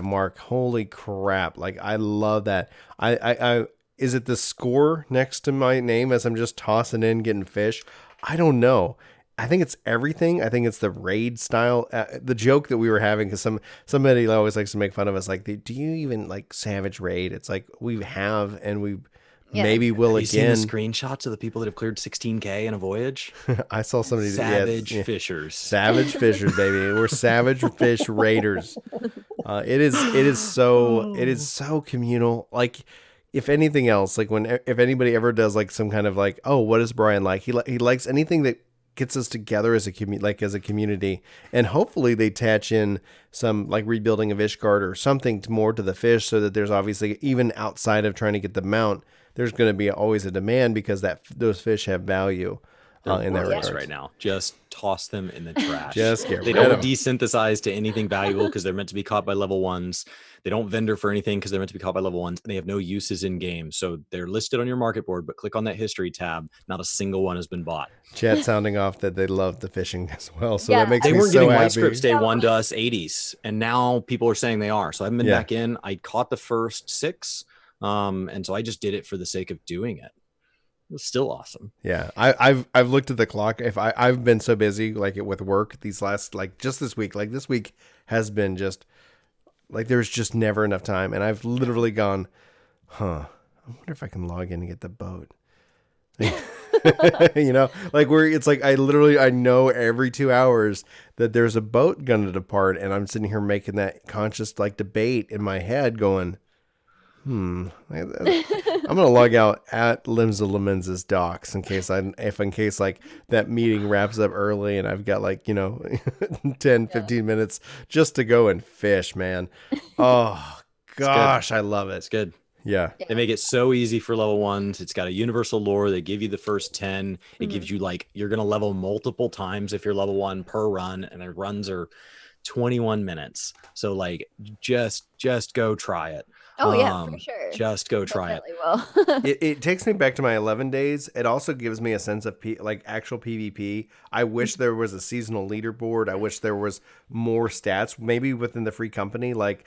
mark. Holy crap! Like I love that. I is it the score next to my name as I'm just tossing in getting fish? I don't know. I think it's everything. I think it's the raid style. The joke that we were having, because somebody always likes to make fun of us, like, do you even like Savage Raid? It's like we have, and we maybe will Have you again. seen the screenshots of the people that have cleared 16K in a voyage? I saw somebody. Savage fishers. Savage fishers, baby. We're savage fish raiders. It is so communal. Like, if anything else, like if anybody ever does like some kind of like, oh, what does Brian like? He likes anything that gets us together as a community, and hopefully they attach in some like rebuilding of Ishgard or something more to the fish, so that there's obviously, even outside of trying to get the mount, there's going to be always a demand, because those fish have value in that regard. Right now, just toss them in the trash. Just get they rid don't of 'em. desynthesize to anything valuable because they're meant to be caught by level 1s. They don't vendor for anything because they're meant to be caught by level 1s, and they have no uses in game. So they're listed on your market board, but click on that history tab. Not a single one has been bought. Chat sounding off that they love the fishing as well, so Yeah, that makes They me weren't so getting white happy. scripts day 1 to us 80s, and now people are saying they are. So I haven't been back in. I caught the first 6, and so I just did it for the sake of doing it. It's still awesome. Yeah, I've looked at the clock. If I've been so busy like with work these last, like just this week, like this week has been just like there's just never enough time, and I've literally gone, I wonder if I can log in and get the boat. Like where it's like I know every 2 hours that there's a boat gonna depart, and I'm sitting here making that conscious like debate in my head, going, I'm gonna log out at Limbs of Lemens's docks in case like that meeting wraps up early and I've got like 10 15 minutes just to go and fish, man. Oh gosh, I love it. It's good. Yeah. They make it so easy for level 1s. It's got a universal lore. They give you the first 10. It gives you like, you're going to level multiple times if you're level 1 per run, and the runs are 21 minutes. So like just go try it. Oh yeah, for sure. Just go try it. Will. It takes me back to my 11 days. It also gives me a sense of like actual PvP. I wish there was a seasonal leaderboard. I wish there was more stats, maybe within the free company, like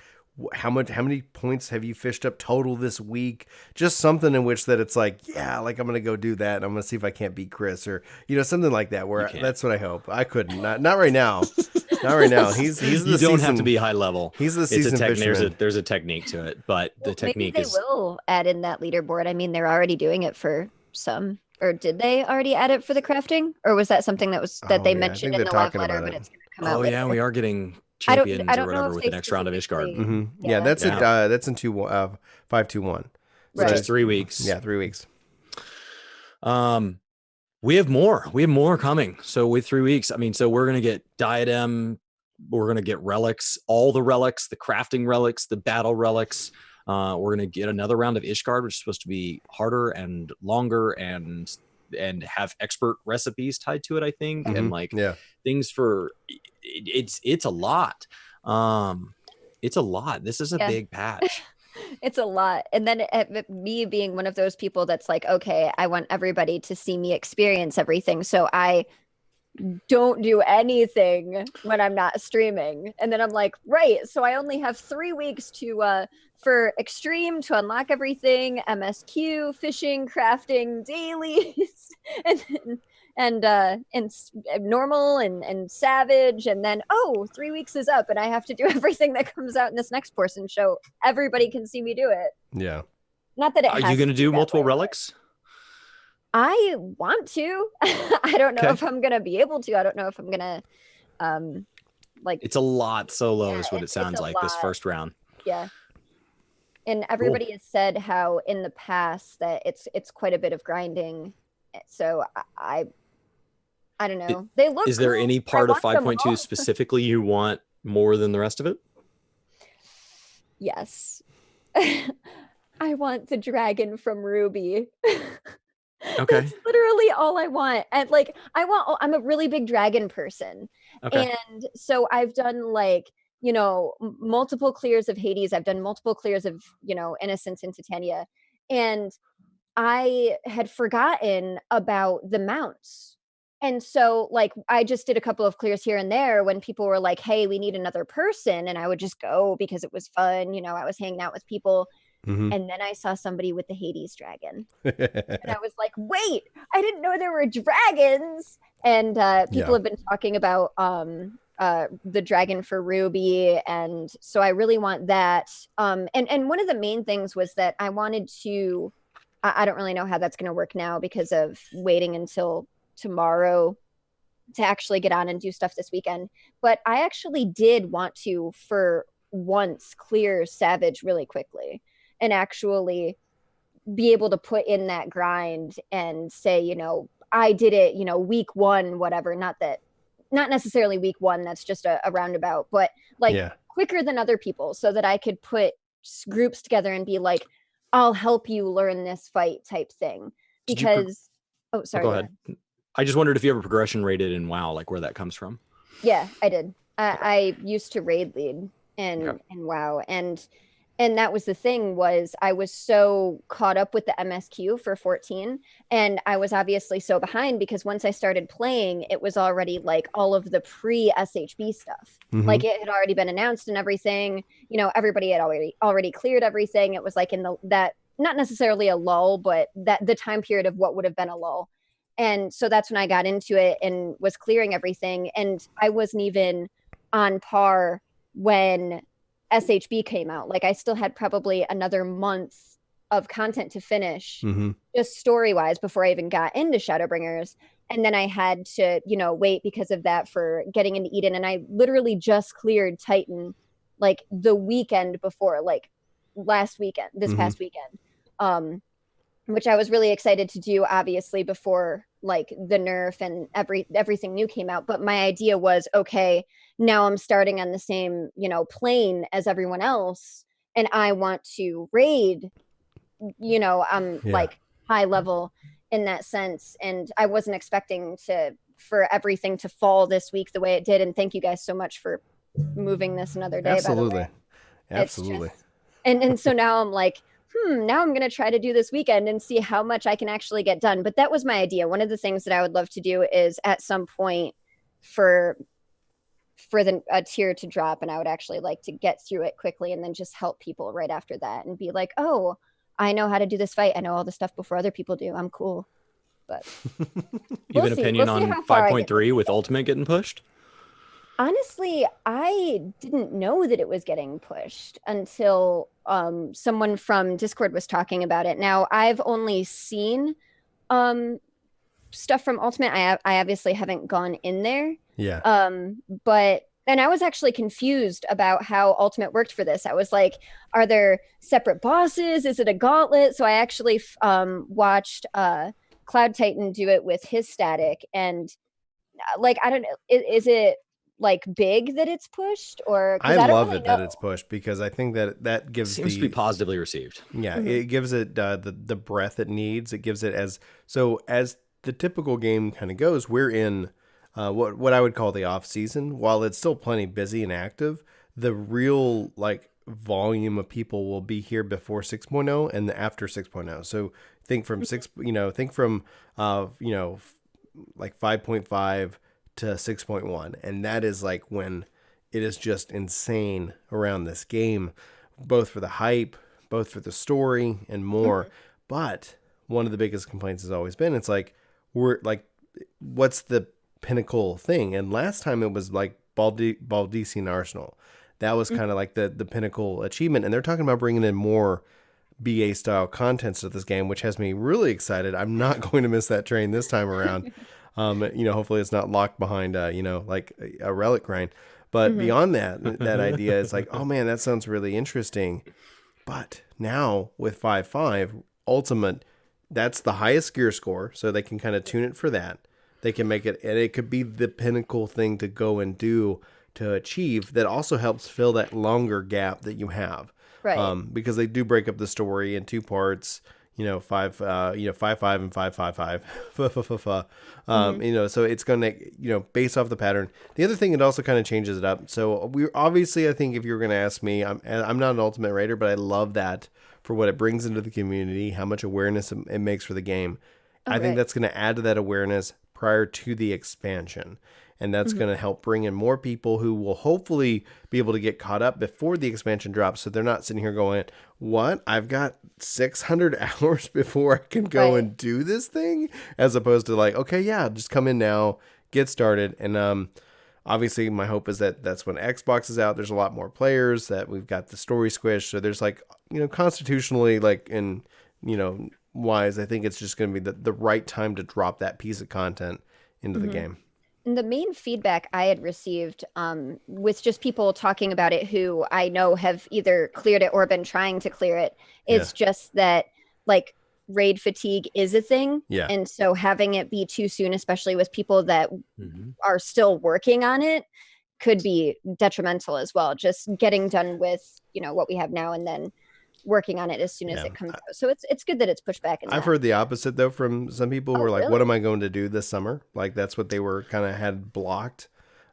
how many points have you fished up total this week? Just something in which that it's like, yeah, like I'm gonna go do that, and I'm gonna see if I can't beat Chris, or something like that. Where that's what I hope. I couldn't. Not right now. Not right now. He's the you don't have to be high level. He's the seasoned fisherman. There's a technique to it, but the technique maybe they will add in that leaderboard. I mean, they're already doing it for some. Or did they already add it for the crafting? Or was that something that they mentioned in the love letter, but it's going to come out later? Yeah, we are getting champions or whatever with the next round of Ishgard. Mm-hmm. Yeah, that's in 521. So just 3 weeks. Yeah, 3 weeks. We have more. We have more coming. So with 3 weeks, I mean, so we're gonna get diadem. We're gonna get relics, all the relics, the crafting relics, the battle relics. We're gonna get another round of Ishgard, which is supposed to be harder and longer and have expert recipes tied to it, I think, and like things for it's a lot. It's a lot. This is a big patch. It's a lot. And then me being one of those people that's like, okay, I want everybody to see me experience everything, so I don't do anything when I'm not streaming. And then I'm like, right, so I only have 3 weeks to for extreme to unlock everything, MSQ, fishing, crafting, dailies, and normal and savage, and then 3 weeks is up and I have to do everything that comes out in this next portion, so everybody can see me do it. Yeah. Not that it Are has you going to be do that multiple way, but relics? I want to. I don't know Okay. if I'm gonna be able to. I don't know if I'm gonna um like It's a lot solo, yeah, is what it it's sounds a like this lot. first round. Yeah. And Cool. everybody has said how in the past that it's quite a bit of grinding. So I don't I- know. They look Is there cool. any I part of want them 5.2 all. specifically you want more than the rest of it? Yes. I want the dragon from Ruby. Okay. That's literally all I want. And like I'm a really big dragon person. Okay. And so I've done like, multiple clears of Hades. I've done multiple clears of, Innocence in Titania. And I had forgotten about the mounts. And so like I just did a couple of clears here and there when people were like, "Hey, we need another person." And I would just go because it was fun, I was hanging out with people. Mhm. And then I saw somebody with the Hades dragon. And I was like, wait, I didn't know there were dragons. And people Yeah. have been talking about the dragon for Ruby. And so I really want that. And one of the main things was that I wanted to, I don't really know how that's going to work now because of waiting until tomorrow to actually get on and do stuff this weekend. But I actually did want to, for once, clear Savage really quickly and actually be able to put in that grind and say, I did it, week one, whatever. Not necessarily week one, that's just a roundabout, but like Yeah. quicker than other people so that I could put groups together and be like, I'll help you learn this fight type thing. Did you Because, Oh, sorry, go go ahead. ahead. I just wondered if you ever progression rated in WoW, like where that comes from. Yeah, I did. Okay. I used to raid lead Okay. and WoW, and that was the thing, was I was so caught up with the MSQ for 14, and I was obviously so behind because once I started playing, it was already like all of the pre SHB stuff. Mhm. Like it had already been announced and everything. Everybody had already cleared everything. It was like in that not necessarily a lull, but that the time period of what would have been a lull. And so that's when I got into it and was clearing everything. And I wasn't even on par when SHB came out. Like I still had probably another month of content to finish, Mhm. just story wise, before I even got into Shadowbringers. And then I had to, wait because of that for getting into Eden. And I literally just cleared Titan like the weekend before, like last weekend, this past weekend. Which I was really excited to do, obviously, before like the nerf and everything new came out. But my idea was, okay, now I'm starting on the same, plane as everyone else, and I want to raid, I'm Yeah. like high level in that sense. And I wasn't expecting for everything to fall this week the way it did. And thank you guys so much for moving this another day, by the Absolutely. way. Absolutely. It's just, and so now I'm like, now I'm going to try to do this weekend and see how much I can actually get done. But that was my idea. One of the things that I would love to do is at some point for a tier to drop, and I would actually like to get through it quickly and then just help people right after that and be like, oh, I know how to do this fight. I know all the stuff before other people do. I'm cool. But You have an opinion We'll see on how far I get. 5.3 with Ultimate getting pushed? Honestly, I didn't know that it was getting pushed until someone from Discord was talking about it. Now, I've only seen stuff from Ultimate. I obviously haven't gone in there. Yeah. And I was actually confused about how Ultimate worked for this. I was like, are there separate bosses? Is it a gauntlet? So I actually watched Cloud Titan do it with his static, and like, I don't know, is it like big that it's pushed, or I don't love really it know. that it's pushed because I think that gives Seems to be positively received. Yeah, it gives it the breadth it needs. It gives it as the typical game kind of goes. We're in what I would call the off season. While it's still plenty busy and active, the real like volume of people will be here before 6.0 and after 6.0. So think from like 5.5 to 6.1, and that is like when it is just insane around this game, both for the hype, both for the story and more. But one of the biggest complaints has always been, it's like, we're like, what's the pinnacle thing? And last time it was like Baldician Arsenal. That was kind of like the pinnacle achievement. And they're talking about bringing in more BA style contents to this game, which has me really excited. I'm not going to miss that train this time around. Hopefully it's not locked behind, like a relic grind. But beyond that idea is like, oh man, that sounds really interesting. But now with 5.5 Ultimate, that's the highest gear score, so they can kind of tune it for that. They can make it, and it could be the pinnacle thing to go and do to achieve that also helps fill that longer gap that you have. Right. Because they do break up the story in two parts, 5.5 and 5.5. So it's going to, based off the pattern. The other thing, it also kind of changes it up. So we obviously, I think if you're going to ask me, I'm not an Ultimate Raider, but I love that for what it brings into the community, how much awareness it makes for the game. I think that's going to add to that awareness prior to the expansion. And that's going to help bring in more people who will hopefully be able to get caught up before the expansion drops. So they're not sitting here going, what? I've got 600 hours before I can go and do this thing? As opposed to like, okay, yeah, just come in now, get started. And obviously my hope is that that's when Xbox is out. There's a lot more players, that we've got the story squish. So there's like, constitutionally, like in, wise, I think it's just going to be the right time to drop that piece of content into the game. And the main feedback I had received was just people talking about it who I know have either cleared it or been trying to clear it. It's just that like raid fatigue is a thing. Yeah. And so having it be too soon, especially with people that are still working on it, could be detrimental as well. Just getting done with, what we have now and then working on it as soon as it comes out. So it's good that it's pushed back. I've heard the opposite though from some people who are like, really? what am I going to do this summer? Like that's what they were kind of had blocked.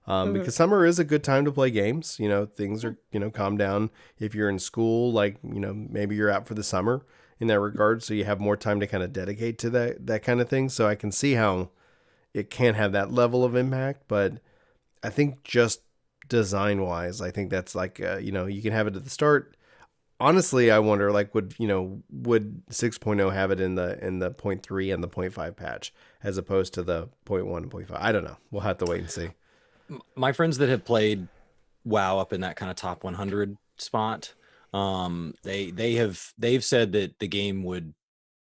Because summer is a good time to play games. Things are, calm down. If you're in school, like, maybe you're out for the summer in that regard. So you have more time to kind of dedicate to that kind of thing. So I can see how it can have that level of impact, but I think just design wise, I think that's like, you can have it at the start. Honestly, I wonder, like, would 6.0 have it in the 0.3 and the 0.5 patch as opposed to the 0.1 and 0.5? I don't know. We'll have to wait and see. My friends that have played WoW up in that kind of top 100 spot, they've said that the game would,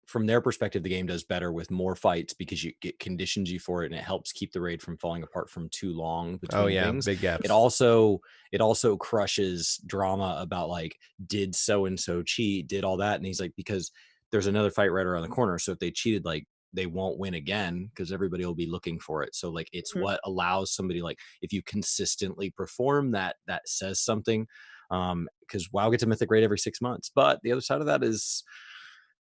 from their perspective, the game does better with more fights because it conditions you for it, and it helps keep the raid from falling apart from too long between things. Big gaps. It also crushes drama about like, did so and so cheat, did all that, and he's like, because there's another fight right around the corner, so if they cheated, like they won't win again because everybody will be looking for it. So like it's what allows somebody, like if you consistently perform that says something, because WoW gets a mythic raid every 6 months, but the other side of that is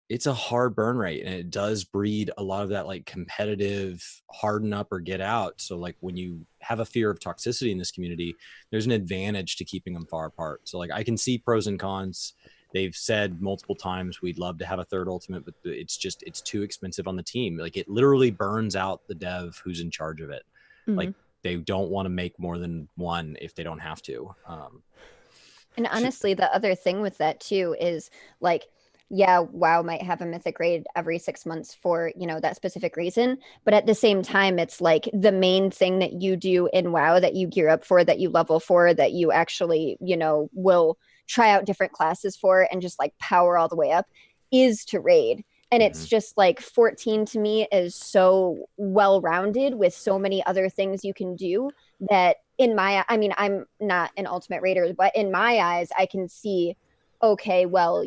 it's a hard burn rate, and it does breed a lot of that like competitive harden up or get out. So like when you have a fear of toxicity in this community, there's an advantage to keeping them far apart. So like I can see pros and cons. They've said multiple times we'd love to have a third ultimate, but it's too expensive on the team. Like it literally burns out the dev who's in charge of it. Like they don't want to make more than one if they don't have to. And honestly, the other thing with that too is like, yeah, WoW might have a mythic raid every 6 months for, that specific reason. But at the same time, it's like the main thing that you do in WoW, that you gear up for, that you level for, that you actually, will try out different classes for and just like power all the way up, is to raid. And it's just like 14 to me is so well-rounded with so many other things you can do that I'm not an ultimate raider, but in my eyes, I can see, okay, well,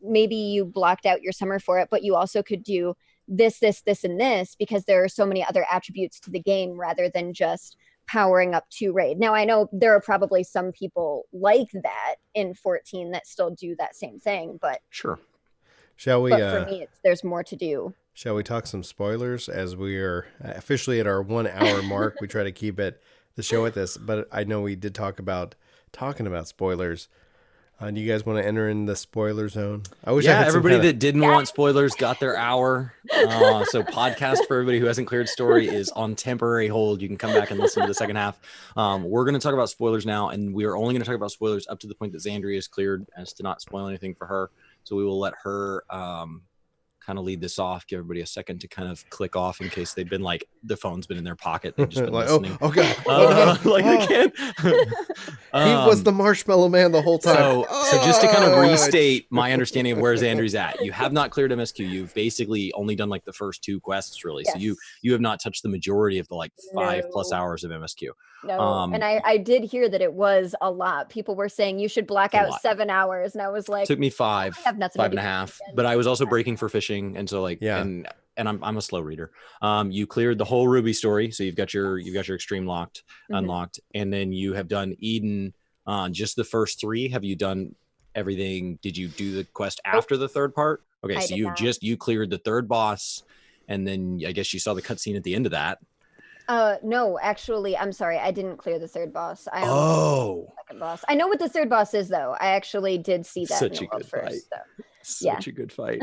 maybe you blocked out your summer for it, but you also could do this, and this, because there are so many other attributes to the game rather than just powering up to raid. Now, I know there are probably some people like that in 14 that still do that same thing, but sure. Shall we? But for me, there's more to do. Shall we talk some spoilers as we are officially at our 1 hour mark? We try to keep the show at this, but I know we did talking about spoilers. Do you guys want to enter in the spoiler zone? I wish I had everybody that didn't want spoilers got their hour. So podcast for everybody who hasn't cleared story is on temporary hold. You can come back and listen to the second half. We're going to talk about spoilers now, and we are only going to talk about spoilers up to the point that Xandria is cleared as to not spoil anything for her. So we will let her kind of lead this off, give everybody a second to kind of click off in case they've been like, the phone's been in their pocket. They've just been like, listening. oh God. They can't. He was the Marshmallow Man the whole time. So just to kind of restate my understanding of where Xander's at, you have not cleared MSQ. You've basically only done like the first 2 quests, really. Yes. So you have not touched the majority of the like 5+ No. hours of MSQ. No, and I did hear that it was a lot. People were saying you should block It's a out lot. 7 hours, and I was like, Took me 5, I have nothing to 5 do and a this half, weekend. but I was also breaking for fishing, and so like Yeah. and I'm a slow reader. You cleared the whole Ruby story, so you've got your extreme locked, unlocked, and then you have done Eden. Just the first 3. Have you done everything? Did you do the quest after the 3rd part? Okay, I so did you not. you cleared the 3rd boss, and then I guess you saw the cutscene at the end of that. No, actually, I'm sorry, I didn't clear the 3rd boss. I only Oh, did the 2nd boss. I know what the 3rd boss is, though. I actually did see that Such in the a world good first. fight. So. Yeah. such a good fight.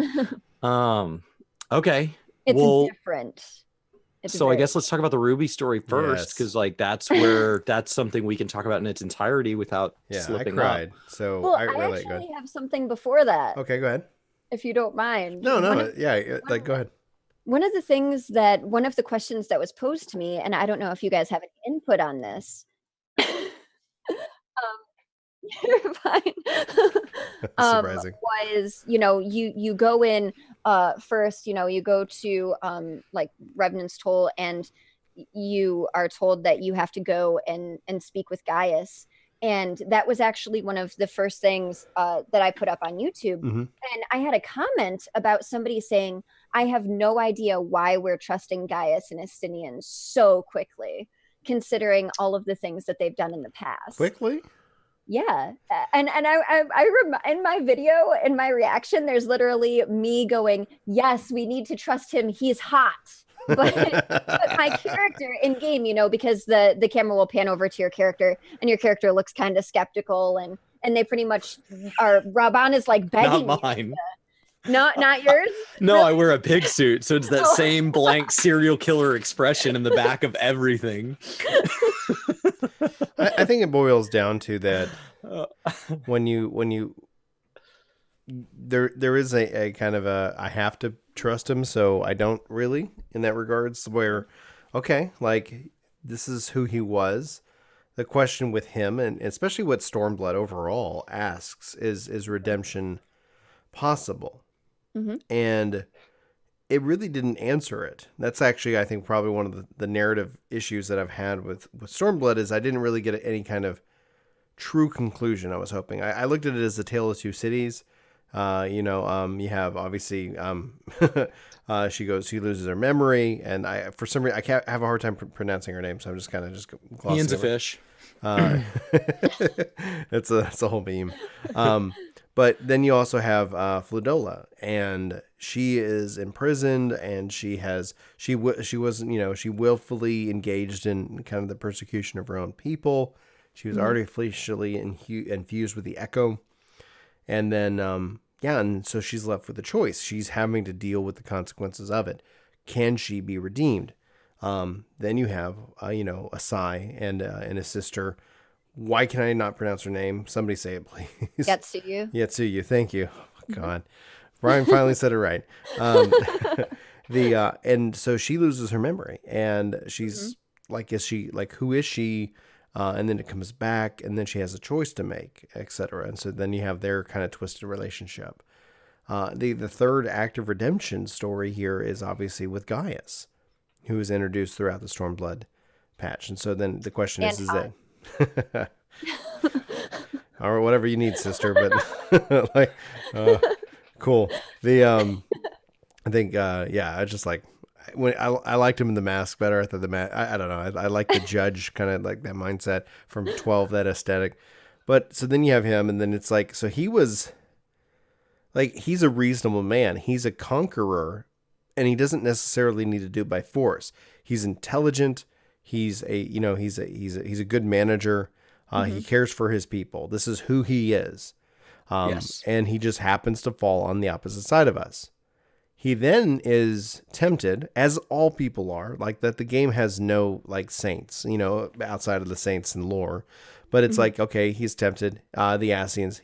Okay. It's well, different. It's so I very guess let's talk about the Ruby story first, Yes. because like that's where that's something we can talk about in its entirety without Yeah, I slipping cried. up. So Well, I I really actually have something before that, Okay, go ahead. if you don't mind. No, One of- like go ahead. one of the questions that was posed to me, and I don't know if you guys have any input on this. You're fine. Surprising. Was you go in first, you go to like Revenant's Toll, and you are told that you have to go and speak with Gaius. And that was actually one of the first things that I put up on YouTube. Mhm. And I had a comment about somebody saying, I have no idea why we're trusting Gaius and Estinian so quickly, considering all of the things that they've done in the past. Quickly? Yeah. And in my video, in my reaction, there's literally me going, yes, we need to trust him. He's hot. But my character in game, because the camera will pan over to your character, and your character looks kind of skeptical, and they pretty much are. Raban is like begging. Not mine. Not yours. No, Really? I wear a pig suit, so it's that Oh. same blank serial killer expression in the back of everything. I think it boils down to that when you there is a kind of a I have to trust him, so I don't really in that regards, where okay, like this is who he was. The question with him, and especially what Stormblood overall asks, is redemption possible? Mhm. And it really didn't answer it. That's actually, I think, probably one of the narrative issues that I've had with Stormblood, is I didn't really get any kind of true conclusion I was hoping. I looked at it as a tale of two cities. You have obviously she loses her memory, and for some reason I have a hard time pronouncing her name, so I'm just kind of glossing Ian's a over. fish. It's a whole meme. But then you also have Fludola, and she is imprisoned, and she willfully engaged in kind of the persecution of her own people. She was artificially infused with the Echo, and then and so she's left with a choice. She's having to deal with the consequences of it. Can she be redeemed? Then you have a Sai and a sister. Why can I not pronounce her name? Somebody say it, please. Yatsuyu. Yatsuyu, thank you. Oh, God, Brian finally said it right. And so she loses her memory, and she's like, who is she? And then it comes back, and then she has a choice to make, etc. And so then you have their kind of twisted relationship. The third act of redemption story here is obviously with Gaius, who is introduced throughout the Stormblood patch. And so then the question is that or whatever you need, sister, but cool. I think I just like when I liked him in the mask better. I thought the mask, I don't know. I like the judge kind of like that mindset from 12, that aesthetic. But so then you have him, and then it's like, so he was like, he's a reasonable man. He's a conqueror, and he doesn't necessarily need to do it by force. He's intelligent. He's a good manager. He cares for his people. This is who he is. Yes. And he just happens to fall on the opposite side of us. He then is tempted, as all people are, like that the game has no like saints, outside of the saints and lore. But it's like, okay, he's tempted. The Ascians,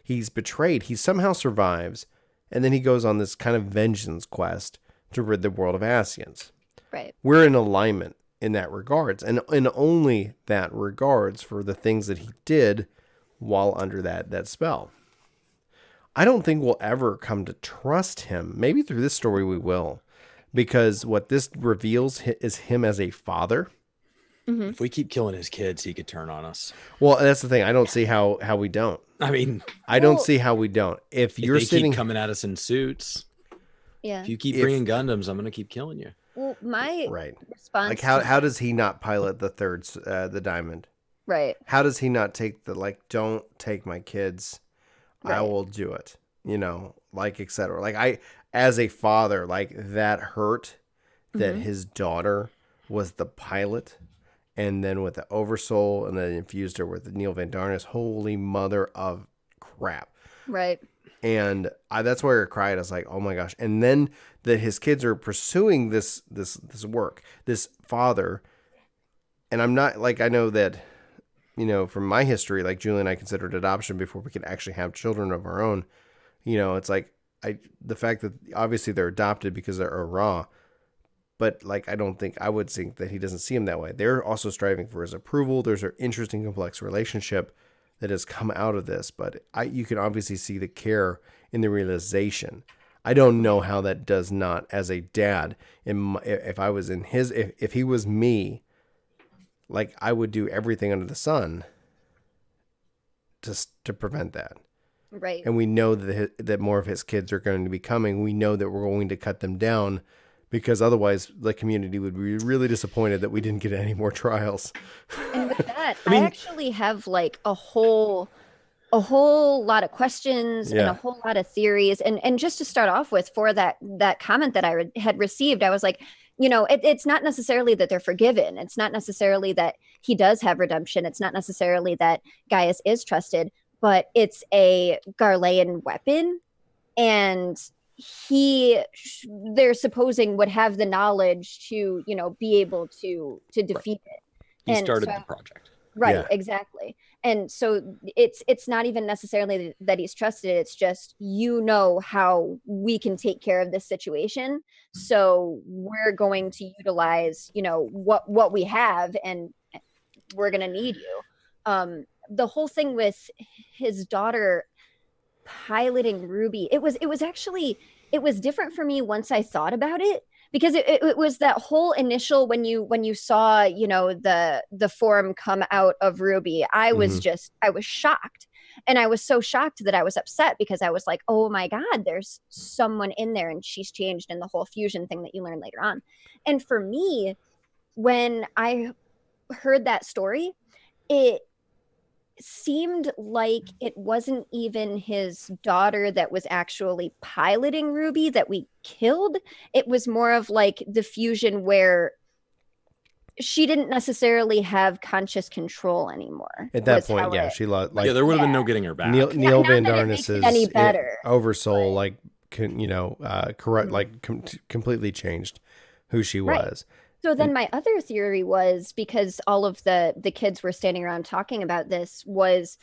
he's betrayed. He somehow survives. And then he goes on this kind of vengeance quest to rid the world of Ascians. Right. We're in alignment in that regards, and in only that regards for the things that he did while under that spell. I don't think we'll ever come to trust him. Maybe through this story we will, because what this reveals is him as a father. Mhm. If we keep killing his kids, he could turn on us. Well, that's the thing. I don't see how we don't. I mean, I don't see how we don't. If you're they sitting keep coming at us in suits, Yeah. if you keep bringing Gundams, I'm gonna keep killing you. Well, my right, response. like how does he not pilot the third the diamond? Right. How does he not take the don't take my kids? I Right. will do it. Like etc. Like I, as a father, like that hurt that his daughter was the pilot, and then with the Oversoul, and then infused her with Neil Van Darnus. Holy mother of crap! Right. And that's where I cried. I was like, oh my gosh! And then that his kids are pursuing this work, this father, and I'm not like I know that. From my history, like Julie and I considered adoption before we could actually have children of our own. It's like the fact that obviously they're adopted because they're raw, but like I would think that he doesn't see him that way. They're also striving for his approval. There's an interesting, complex relationship that has come out of this, but you can obviously see the care in the realization. I don't know how that does not, as a dad, if I was in his, if he was me. Like I would do everything under the sun just to prevent that. Right. And we know that more of his kids are going to be coming. We know that we're going to cut them down because otherwise the community would be really disappointed that we didn't get any more trials. And with that, I actually have like a whole lot of questions and a whole lot of theories. And just to start off with, for that comment that I had received, I was like, it's not necessarily that they're forgiven. It's not necessarily that he does have redemption. It's not necessarily that Gaius is trusted, but it's a Garlean weapon. And they're supposing would have the knowledge to, be able to defeat it. He started the project. Right, Yeah. exactly. And so it's not even necessarily that he's trusted. It's just, how we can take care of this situation. So we're going to utilize, what we have, and we're going to need you. The whole thing with his daughter piloting Ruby, it was different for me once I thought about it. Because it was that whole initial when you saw the form come out of Ruby, I was shocked, and I was so shocked that I was upset because I was like, oh my god, there's someone in there and she's changed, and the whole fusion thing that you learn later on. And for me, when I heard that story, it seemed like it wasn't even his daughter that was actually piloting Ruby that we killed. It was more of like the fusion where she didn't necessarily have conscious control ancorrect At that point, she lost. Like, there would have been no getting her back. Neil Van Darnus's any better. Oversoul, completely changed who she was. So then my other theory was, because all of the kids were standing around talking about this, was,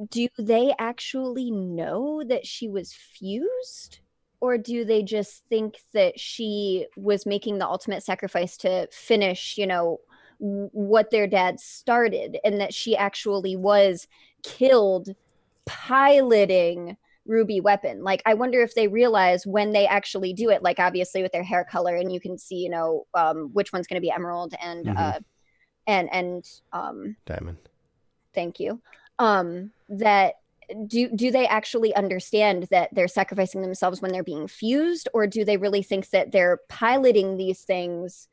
do they actually know that she was fused? Or do they just think that she was making the ultimate sacrifice to finish, what their dad started, and that she actually was killed piloting Ruby weapon? Like, I wonder if they realize when they actually do it, like obviously with their hair color, and you can see, which one's going to be emerald and diamond. Thank you. That do they actually understand that they're sacrificing themselves when they're being fused, or do they really think that they're piloting these things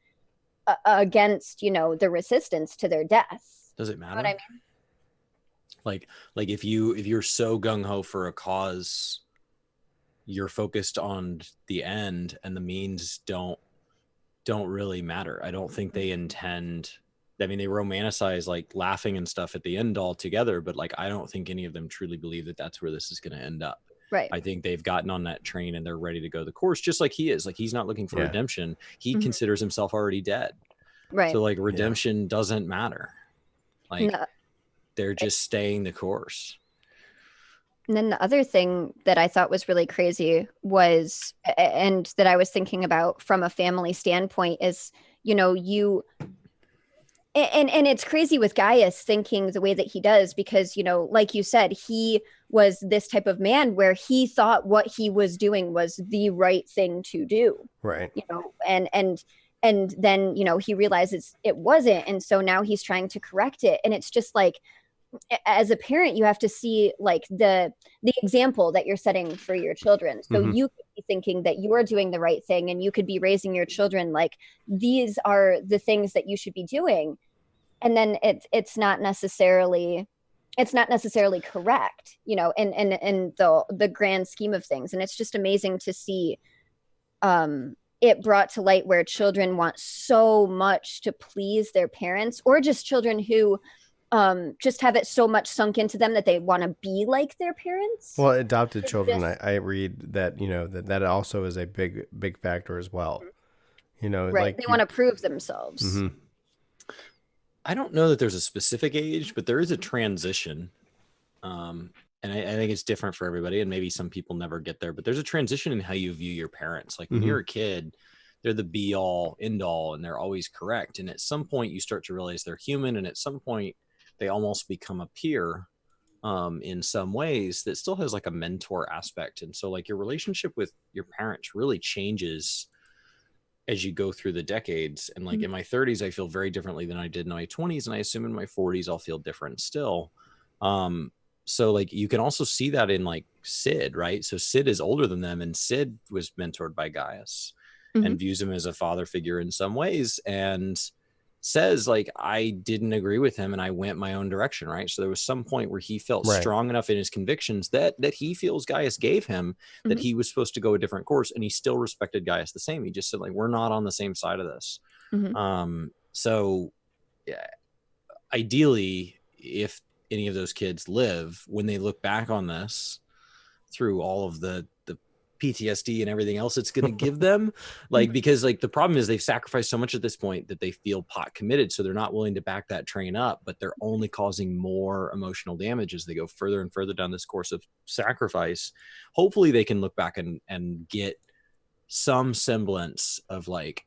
against, the resistance to their death? Does it matter? You know what I mean? Like if you're so gung-ho for a cause, you're focused on the end, and the means don't really matter. I don't think they intend. I mean, they romanticize like laughing and stuff at the end altogether, but like I don't think any of them truly believe that that's where this is going to end up. Right. I think they've gotten on that train and they're ready to go the course, just like he is. Like, he's not looking for redemption. He considers himself already dead. Right. So like redemption doesn't matter. Like they're just staying the course. And then the other thing that I thought was really crazy was, and that I was thinking about from a family standpoint, is, you and it's crazy with Gaius thinking the way that he does, because like you said, he was this type of man where he thought what he was doing was the right thing to do, Right. and then he realizes it wasn't, and so now he's trying to correct it. And it's just like, as a parent, you have to see like the example that you're setting for your children. So you could be thinking that you are doing the right thing, and you could be raising your children like these are the things that you should be doing, and then it's not necessarily correct, in the grand scheme of things. And it's just amazing to see it brought to light where children want so much to please their parents, or just children who just have it so much sunk into them that they want to be like their parents. Well, adopted children, I read that, that also is a big factor as well. Right. Like they want to prove themselves. Mm-hmm. I don't know that there's a specific age, but there is a transition. And I think it's different for everybody. And maybe some people never get there, but there's a transition in how you view your parents. Like when you're a kid, they're the be all end all, and they're always correct. And at some point you start to realize they're human. And at some point they almost become a peer in some ways that still has like a mentor aspect. And so like your relationship with your parents really changes as you go through the decades. And like in my 30s, I feel very differently than I did in my 20s. And I assume in my 40s, I'll feel different still. So like you can also see that in like Sid, right? So Sid is older than them, and Sid was mentored by Gaius and views him as a father figure in some ways, and says like, I didn't agree with him and I went my own direction, right? So there was some point where he felt strong enough in his convictions that he feels Gaius gave him that he was supposed to go a different course, and he still respected Gaius the same. He just said like, we're not on the same side of this. So yeah, ideally, if any of those kids live, when they look back on this through all of the PTSD and everything else it's going to give them, like, because like the problem is they've sacrificed so much at this point that they feel pot committed, so they're not willing to back that train up, but they're only causing more emotional damage as they go further and further down this course of sacrifice. Hopefully they can look back and get some semblance of like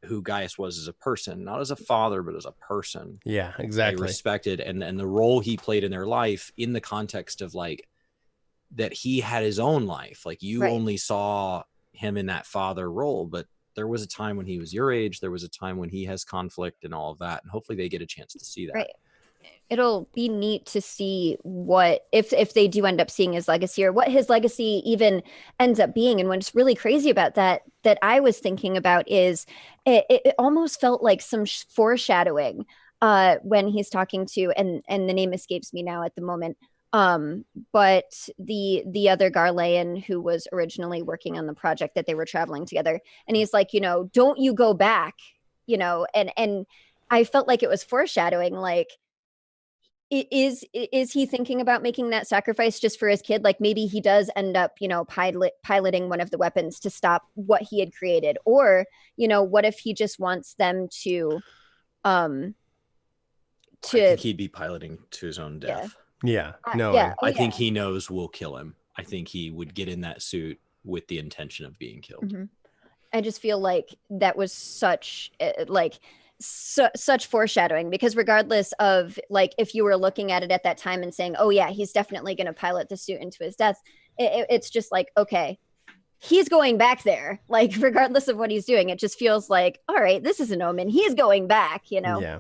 who Gaius was as a person, not as a father, but as a person. Yeah, exactly. They respected, and the role he played in their life in the context of like that he had his own life. Like you only saw him in that father role, but there was a time when he was your age. There was a time when he has conflict and all of that. And hopefully they get a chance to see that. Right. It'll be neat to see what, if they do end up seeing his legacy, or what his legacy even ends up being. And what's really crazy about that I was thinking about is it almost felt like some foreshadowing when he's talking to, and the name escapes me now at the moment, but the other Garlean who was originally working on the project that they were traveling together, and he's like, don't you go back, and I felt like it was foreshadowing, like, is he thinking about making that sacrifice just for his kid? Like maybe he does end up, piloting one of the weapons to stop what he had created, or what if he just wants them to I think he'd be piloting to his own death. Yeah. No. Yeah. I think he knows we'll kill him. I think he would get in that suit with the intention of being killed. I just feel like that was such such foreshadowing, because regardless of like if you were looking at it at that time and saying, oh yeah, he's definitely going to pilot the suit into his death, it's just like, okay, he's going back there, like regardless of what he's doing. It just feels like, all right, this is an omen, he's going back, Yeah.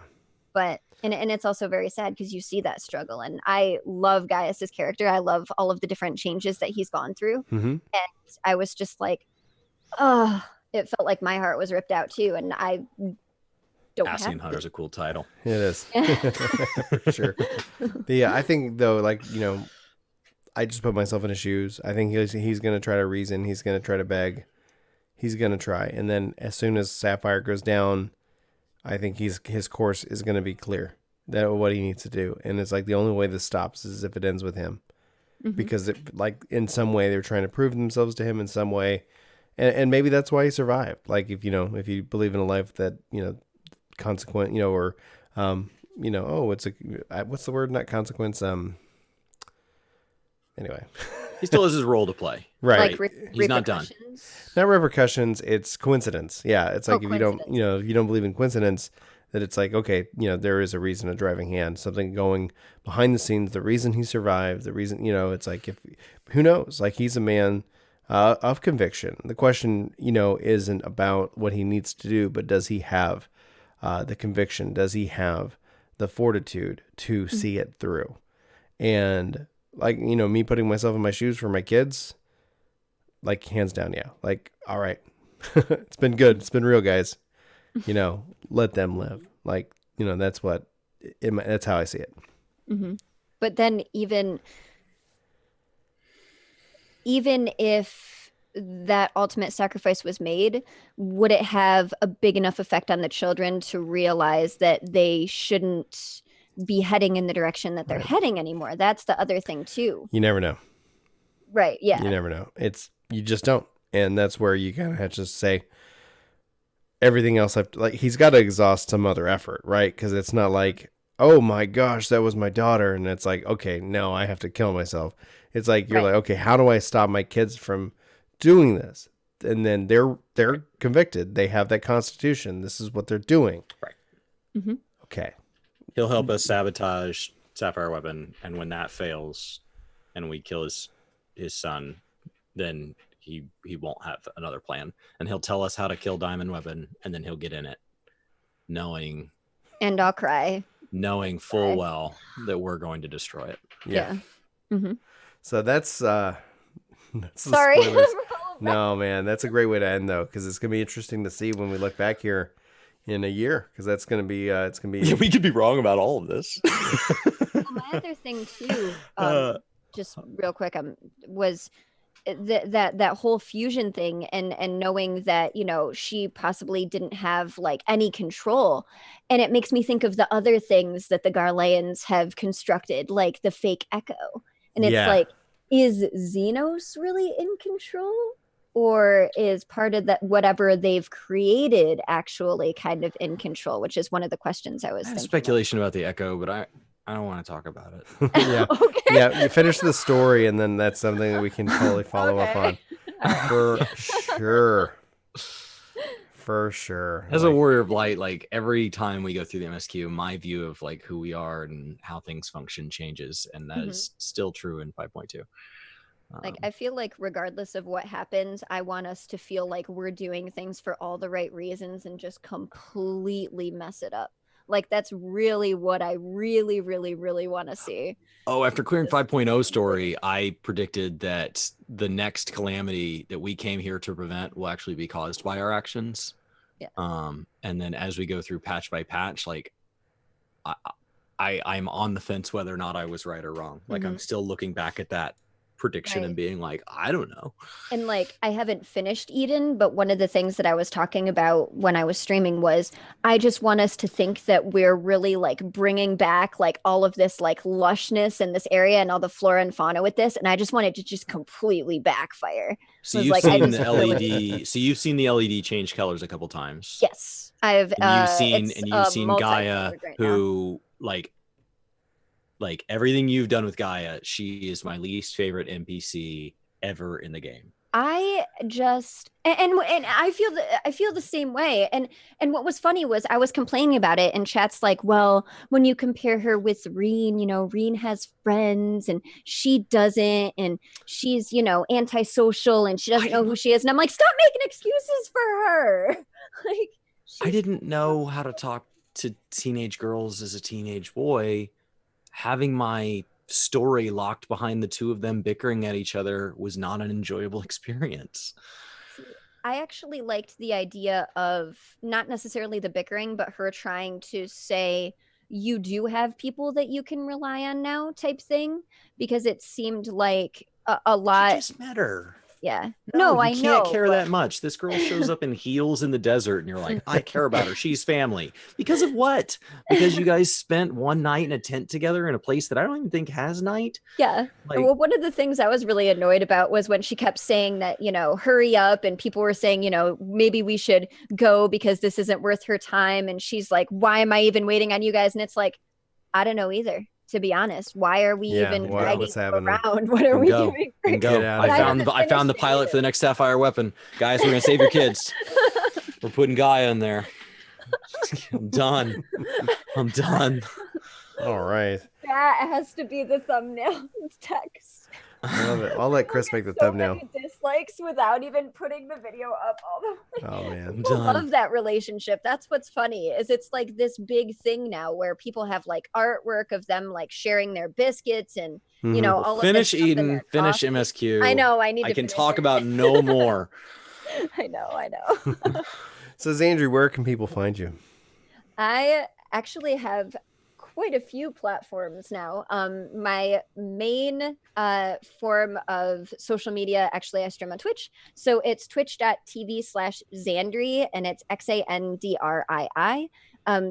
But and it's also very sad because you see that struggle, and I love Gaius's character. I love all of the different changes that he's gone through, and I was just like, oh, it felt like my heart was ripped out too, and I don't Asking Hunter's a cool title. It is. For sure. I think though, like, I just put myself in his shoes. I think he's going to try to reason. He's going to try to beg. He's going to try. And then as soon as Sapphire goes down, I think his course is going to be clear. That what he needs to do. And it's like the only way this stops is if it ends with him. Because like in some way they're trying to prove themselves to him in some way. And maybe that's why he survived. Like if you believe in a life that, consequent, or what's the word, not consequence, anyway. He still has his role to play. Right. Like He's not done. repercussions? Not repercussions, it's coincidence. Yeah, it's like if you don't, coincidence. if you don't believe in coincidence, that it's like, okay, there is a reason, a driving hand, something going behind the scenes, the reason he survived, the reason, it's like, if who knows, like he's a man of conviction. The question, isn't about what he needs to do, but does he have the conviction? Does he have the fortitude to see it through? And like, me putting myself in my shoes for my kids, like hands down, yeah. Like, all right, it's been good. It's been real, guys. Let them live. Like, that's that's how I see it. Mm-hmm. But then even if that ultimate sacrifice was made, would it have a big enough effect on the children to realize that they shouldn't be heading in the direction that they're heading anymore? That's the other thing too. You never know. Right. Yeah. You never know. You just don't. And that's where you kind of have to say everything else. He's got to exhaust some other effort, right? Because it's not like, oh my gosh, that was my daughter. And it's like, okay, no, I have to kill myself. It's like, you're like, okay, how do I stop my kids from doing this? And then they're convicted. They have that constitution. This is what they're doing. Right. Mm-hmm. Okay. He'll help us sabotage Sapphire Weapon. And when that fails and we kill his son, then he won't have another plan. And he'll tell us how to kill Diamond Weapon. And then he'll get in it knowing. And I'll cry. Knowing full well that we're going to destroy it. Yeah. Mm-hmm. So that's sorry. No, man, that's a great way to end though, because it's gonna be interesting to see when we look back here in a year, because that's gonna be Yeah, we could be wrong about all of this. Well, my other thing too, just real quick, was that whole fusion thing, and knowing that she possibly didn't have like any control, and it makes me think of the other things that the Garleans have constructed, like the fake echo, and it's like, is Xenos really in control, or is part of that whatever they've created actually kind of in control, which is one of the questions I was thinking speculation about the echo, but I don't want to talk about it. Yeah. Okay. Yeah, you finish the story and then that's something that we can totally follow up on. For sure. For sure. As a warrior of light, like every time we go through the MSQ, my view of like who we are and how things function changes, and that is still true in 5.2. Like, I feel like regardless of what happens, I want us to feel like we're doing things for all the right reasons and just completely mess it up. Like, that's really what I really, really, really want to see. Oh, after clearing 5.0 story, I predicted that the next calamity that we came here to prevent will actually be caused by our actions. Yeah. And then as we go through patch by patch, like I'm on the fence whether or not I was right or wrong. Like I'm still looking back at that prediction and being like, I don't know. And like, I haven't finished Eden, but one of the things that I was talking about when I was streaming was I just want us to think that we're really like bringing back like all of this like lushness in this area and all the flora and fauna with this, and I just want it to just completely backfire. So you've seen the LED. So you've seen the LED change colors a couple times. Yes, I've. And you've seen Gaia, who like everything you've done with Gaia, she is my least favorite NPC ever in the game. I just and I feel the same way. And what was funny was I was complaining about it, and chat's like, well, when you compare her with Reen, Reen has friends and she doesn't, and she's antisocial and she doesn't know who she is. And I'm like, stop making excuses for her. Like, I didn't know how to talk to teenage girls as a teenage boy. Having my story locked behind the two of them bickering at each other was not an enjoyable experience. I actually liked the idea of not necessarily the bickering, but her trying to say, you do have people that you can rely on now type thing, because it seemed like a lot. You just met her. Yeah. No, I know. You can't care that much. This girl shows up in heels in the desert and you're like, I care about her. She's family. Because of what? Because you guys spent one night in a tent together in a place that I don't even think has night. Yeah. Well, one of the things I was really annoyed about was when she kept saying that, hurry up. And people were saying, maybe we should go because this isn't worth her time. And she's like, why am I even waiting on you guys? And it's like, I don't know either. to be honest. Why are we even dragging what's you happening? around? What are we Go. doing? And go. Get out of I here. found the pilot for the next Sapphire weapon. Guys, we're gonna save your kids. We're putting Gaia in there. I'm done. All right. That has to be the thumbnail text. I love it. I'll let Chris make the So thumbnail. many dislikes without even putting the video up all the way. Oh man. People love that relationship. That's what's funny is it's like this big thing now where people have like artwork of them like sharing their biscuits and you know all Finish of this stuff in eating, their finish coffee. MSQ. I know. I can finish talk it. about no more. I know. So Xandri, where can people find you? I actually have quite a few platforms now. My main form of social media, actually I stream on Twitch. So it's twitch.tv/Xandri and it's XANDRII.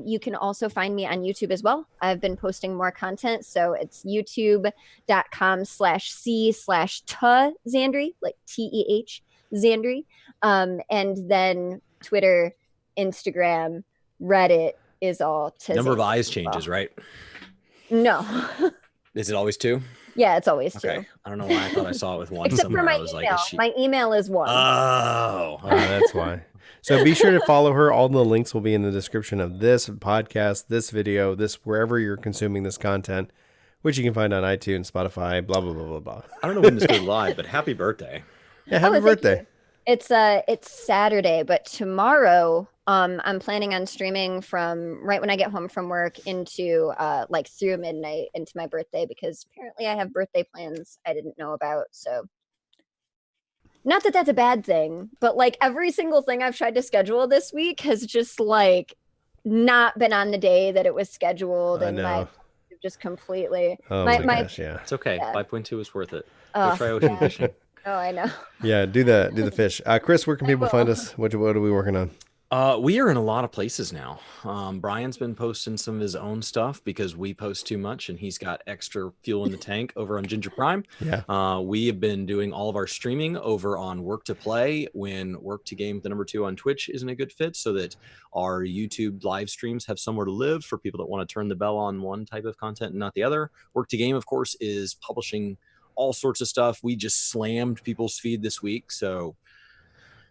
You can also find me on YouTube as well. I've been posting more content. So it's youtube.com/c/Xandri, like TEH Xandri. And then Twitter, Instagram, Reddit is all to Number of Xandri eyes as changes, well. right? No. Is it always 2? Yeah, it's always 2. Okay. I don't know why I thought I saw it with 1 Except somewhere. for my I was email. like, is she... My email is 1. Oh. That's why. So be sure to follow her. All the links will be in the description of this podcast, this video, this wherever you're consuming this content, which you can find on iTunes, Spotify, blah blah blah blah blah. I don't know when this goes live, but happy birthday. Yeah, happy thank birthday. you. It's Saturday, but tomorrow I'm planning on streaming from right when I get home from work into like through midnight into my birthday because apparently I have birthday plans I didn't know about. So not that that's a bad thing, but like every single thing I've tried to schedule this week has just like not been on the day that it was scheduled, I and know. my just completely. Oh my gosh, yeah. It's okay. Yeah. 5.2 is worth it. Oh, Go try ocean yeah. fishing. Oh, I know. Yeah, do the fish. Chris, where can people find us? What are we working on? We are in a lot of places now. Brian's been posting some of his own stuff because we post too much and he's got extra fuel in the tank over on Ginger Prime. Yeah. We have been doing all of our streaming over on Work to Play when Work to Game, the number 2 on Twitch, isn't a good fit, so that our YouTube live streams have somewhere to live for people that want to turn the bell on one type of content and not the other. Work to Game, of course, is publishing all sorts of stuff. We just slammed people's feed this week, so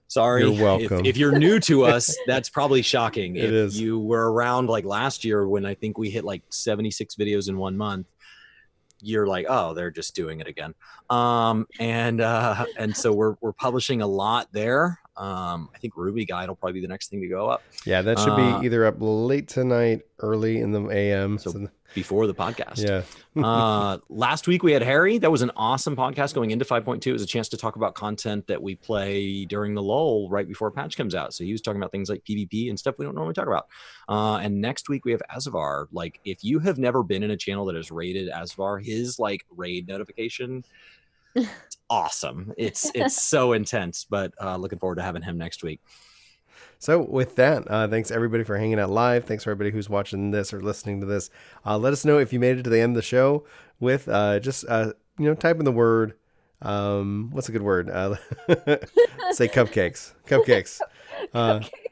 sorry. You're welcome. If you're new to us, that's probably shocking. It if is. you were around like last year when I think we hit like 76 videos in 1 month, you're like, oh, they're just doing it again. And so we're publishing a lot there. I think Ruby Guide will probably be the next thing to go up. Yeah, that should be either up late tonight, early in the AM. So before the podcast. Yeah. Last week we had Harry. That was an awesome podcast going into 5.2. It was a chance to talk about content that we play during the lull right before a patch comes out. So he was talking about things like PvP and stuff we don't normally talk about. And next week we have Asvar. Like, if you have never been in a channel that has raided Asvar, his like raid notification, it's awesome. It's so intense, but looking forward to having him next week. So with that, thanks everybody for hanging out live. Thanks for everybody who's watching this or listening to this. Let us know if you made it to the end of the show with just type in the word. What's a good word? Say cupcakes. Cupcakes.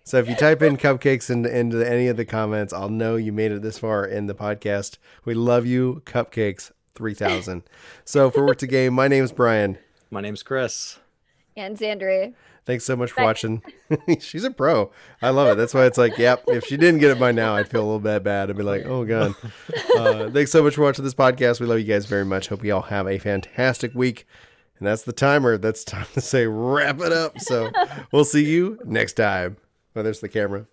So if you type in cupcakes into any of the comments, I'll know you made it this far in the podcast. We love you, Cupcakes 3000. So for Work to Game, my name is Brian. My name's Chris. And Xandri. Thanks so much for watching. She's a pro. I love it. That's why it's like, yep, if she didn't get it by now, I'd feel a little bit bad. I'd be like, oh, God. Thanks so much for watching this podcast. We love you guys very much. Hope you all have a fantastic week. And that's the timer. That's time to say wrap it up. So we'll see you next time. Oh, there's the camera.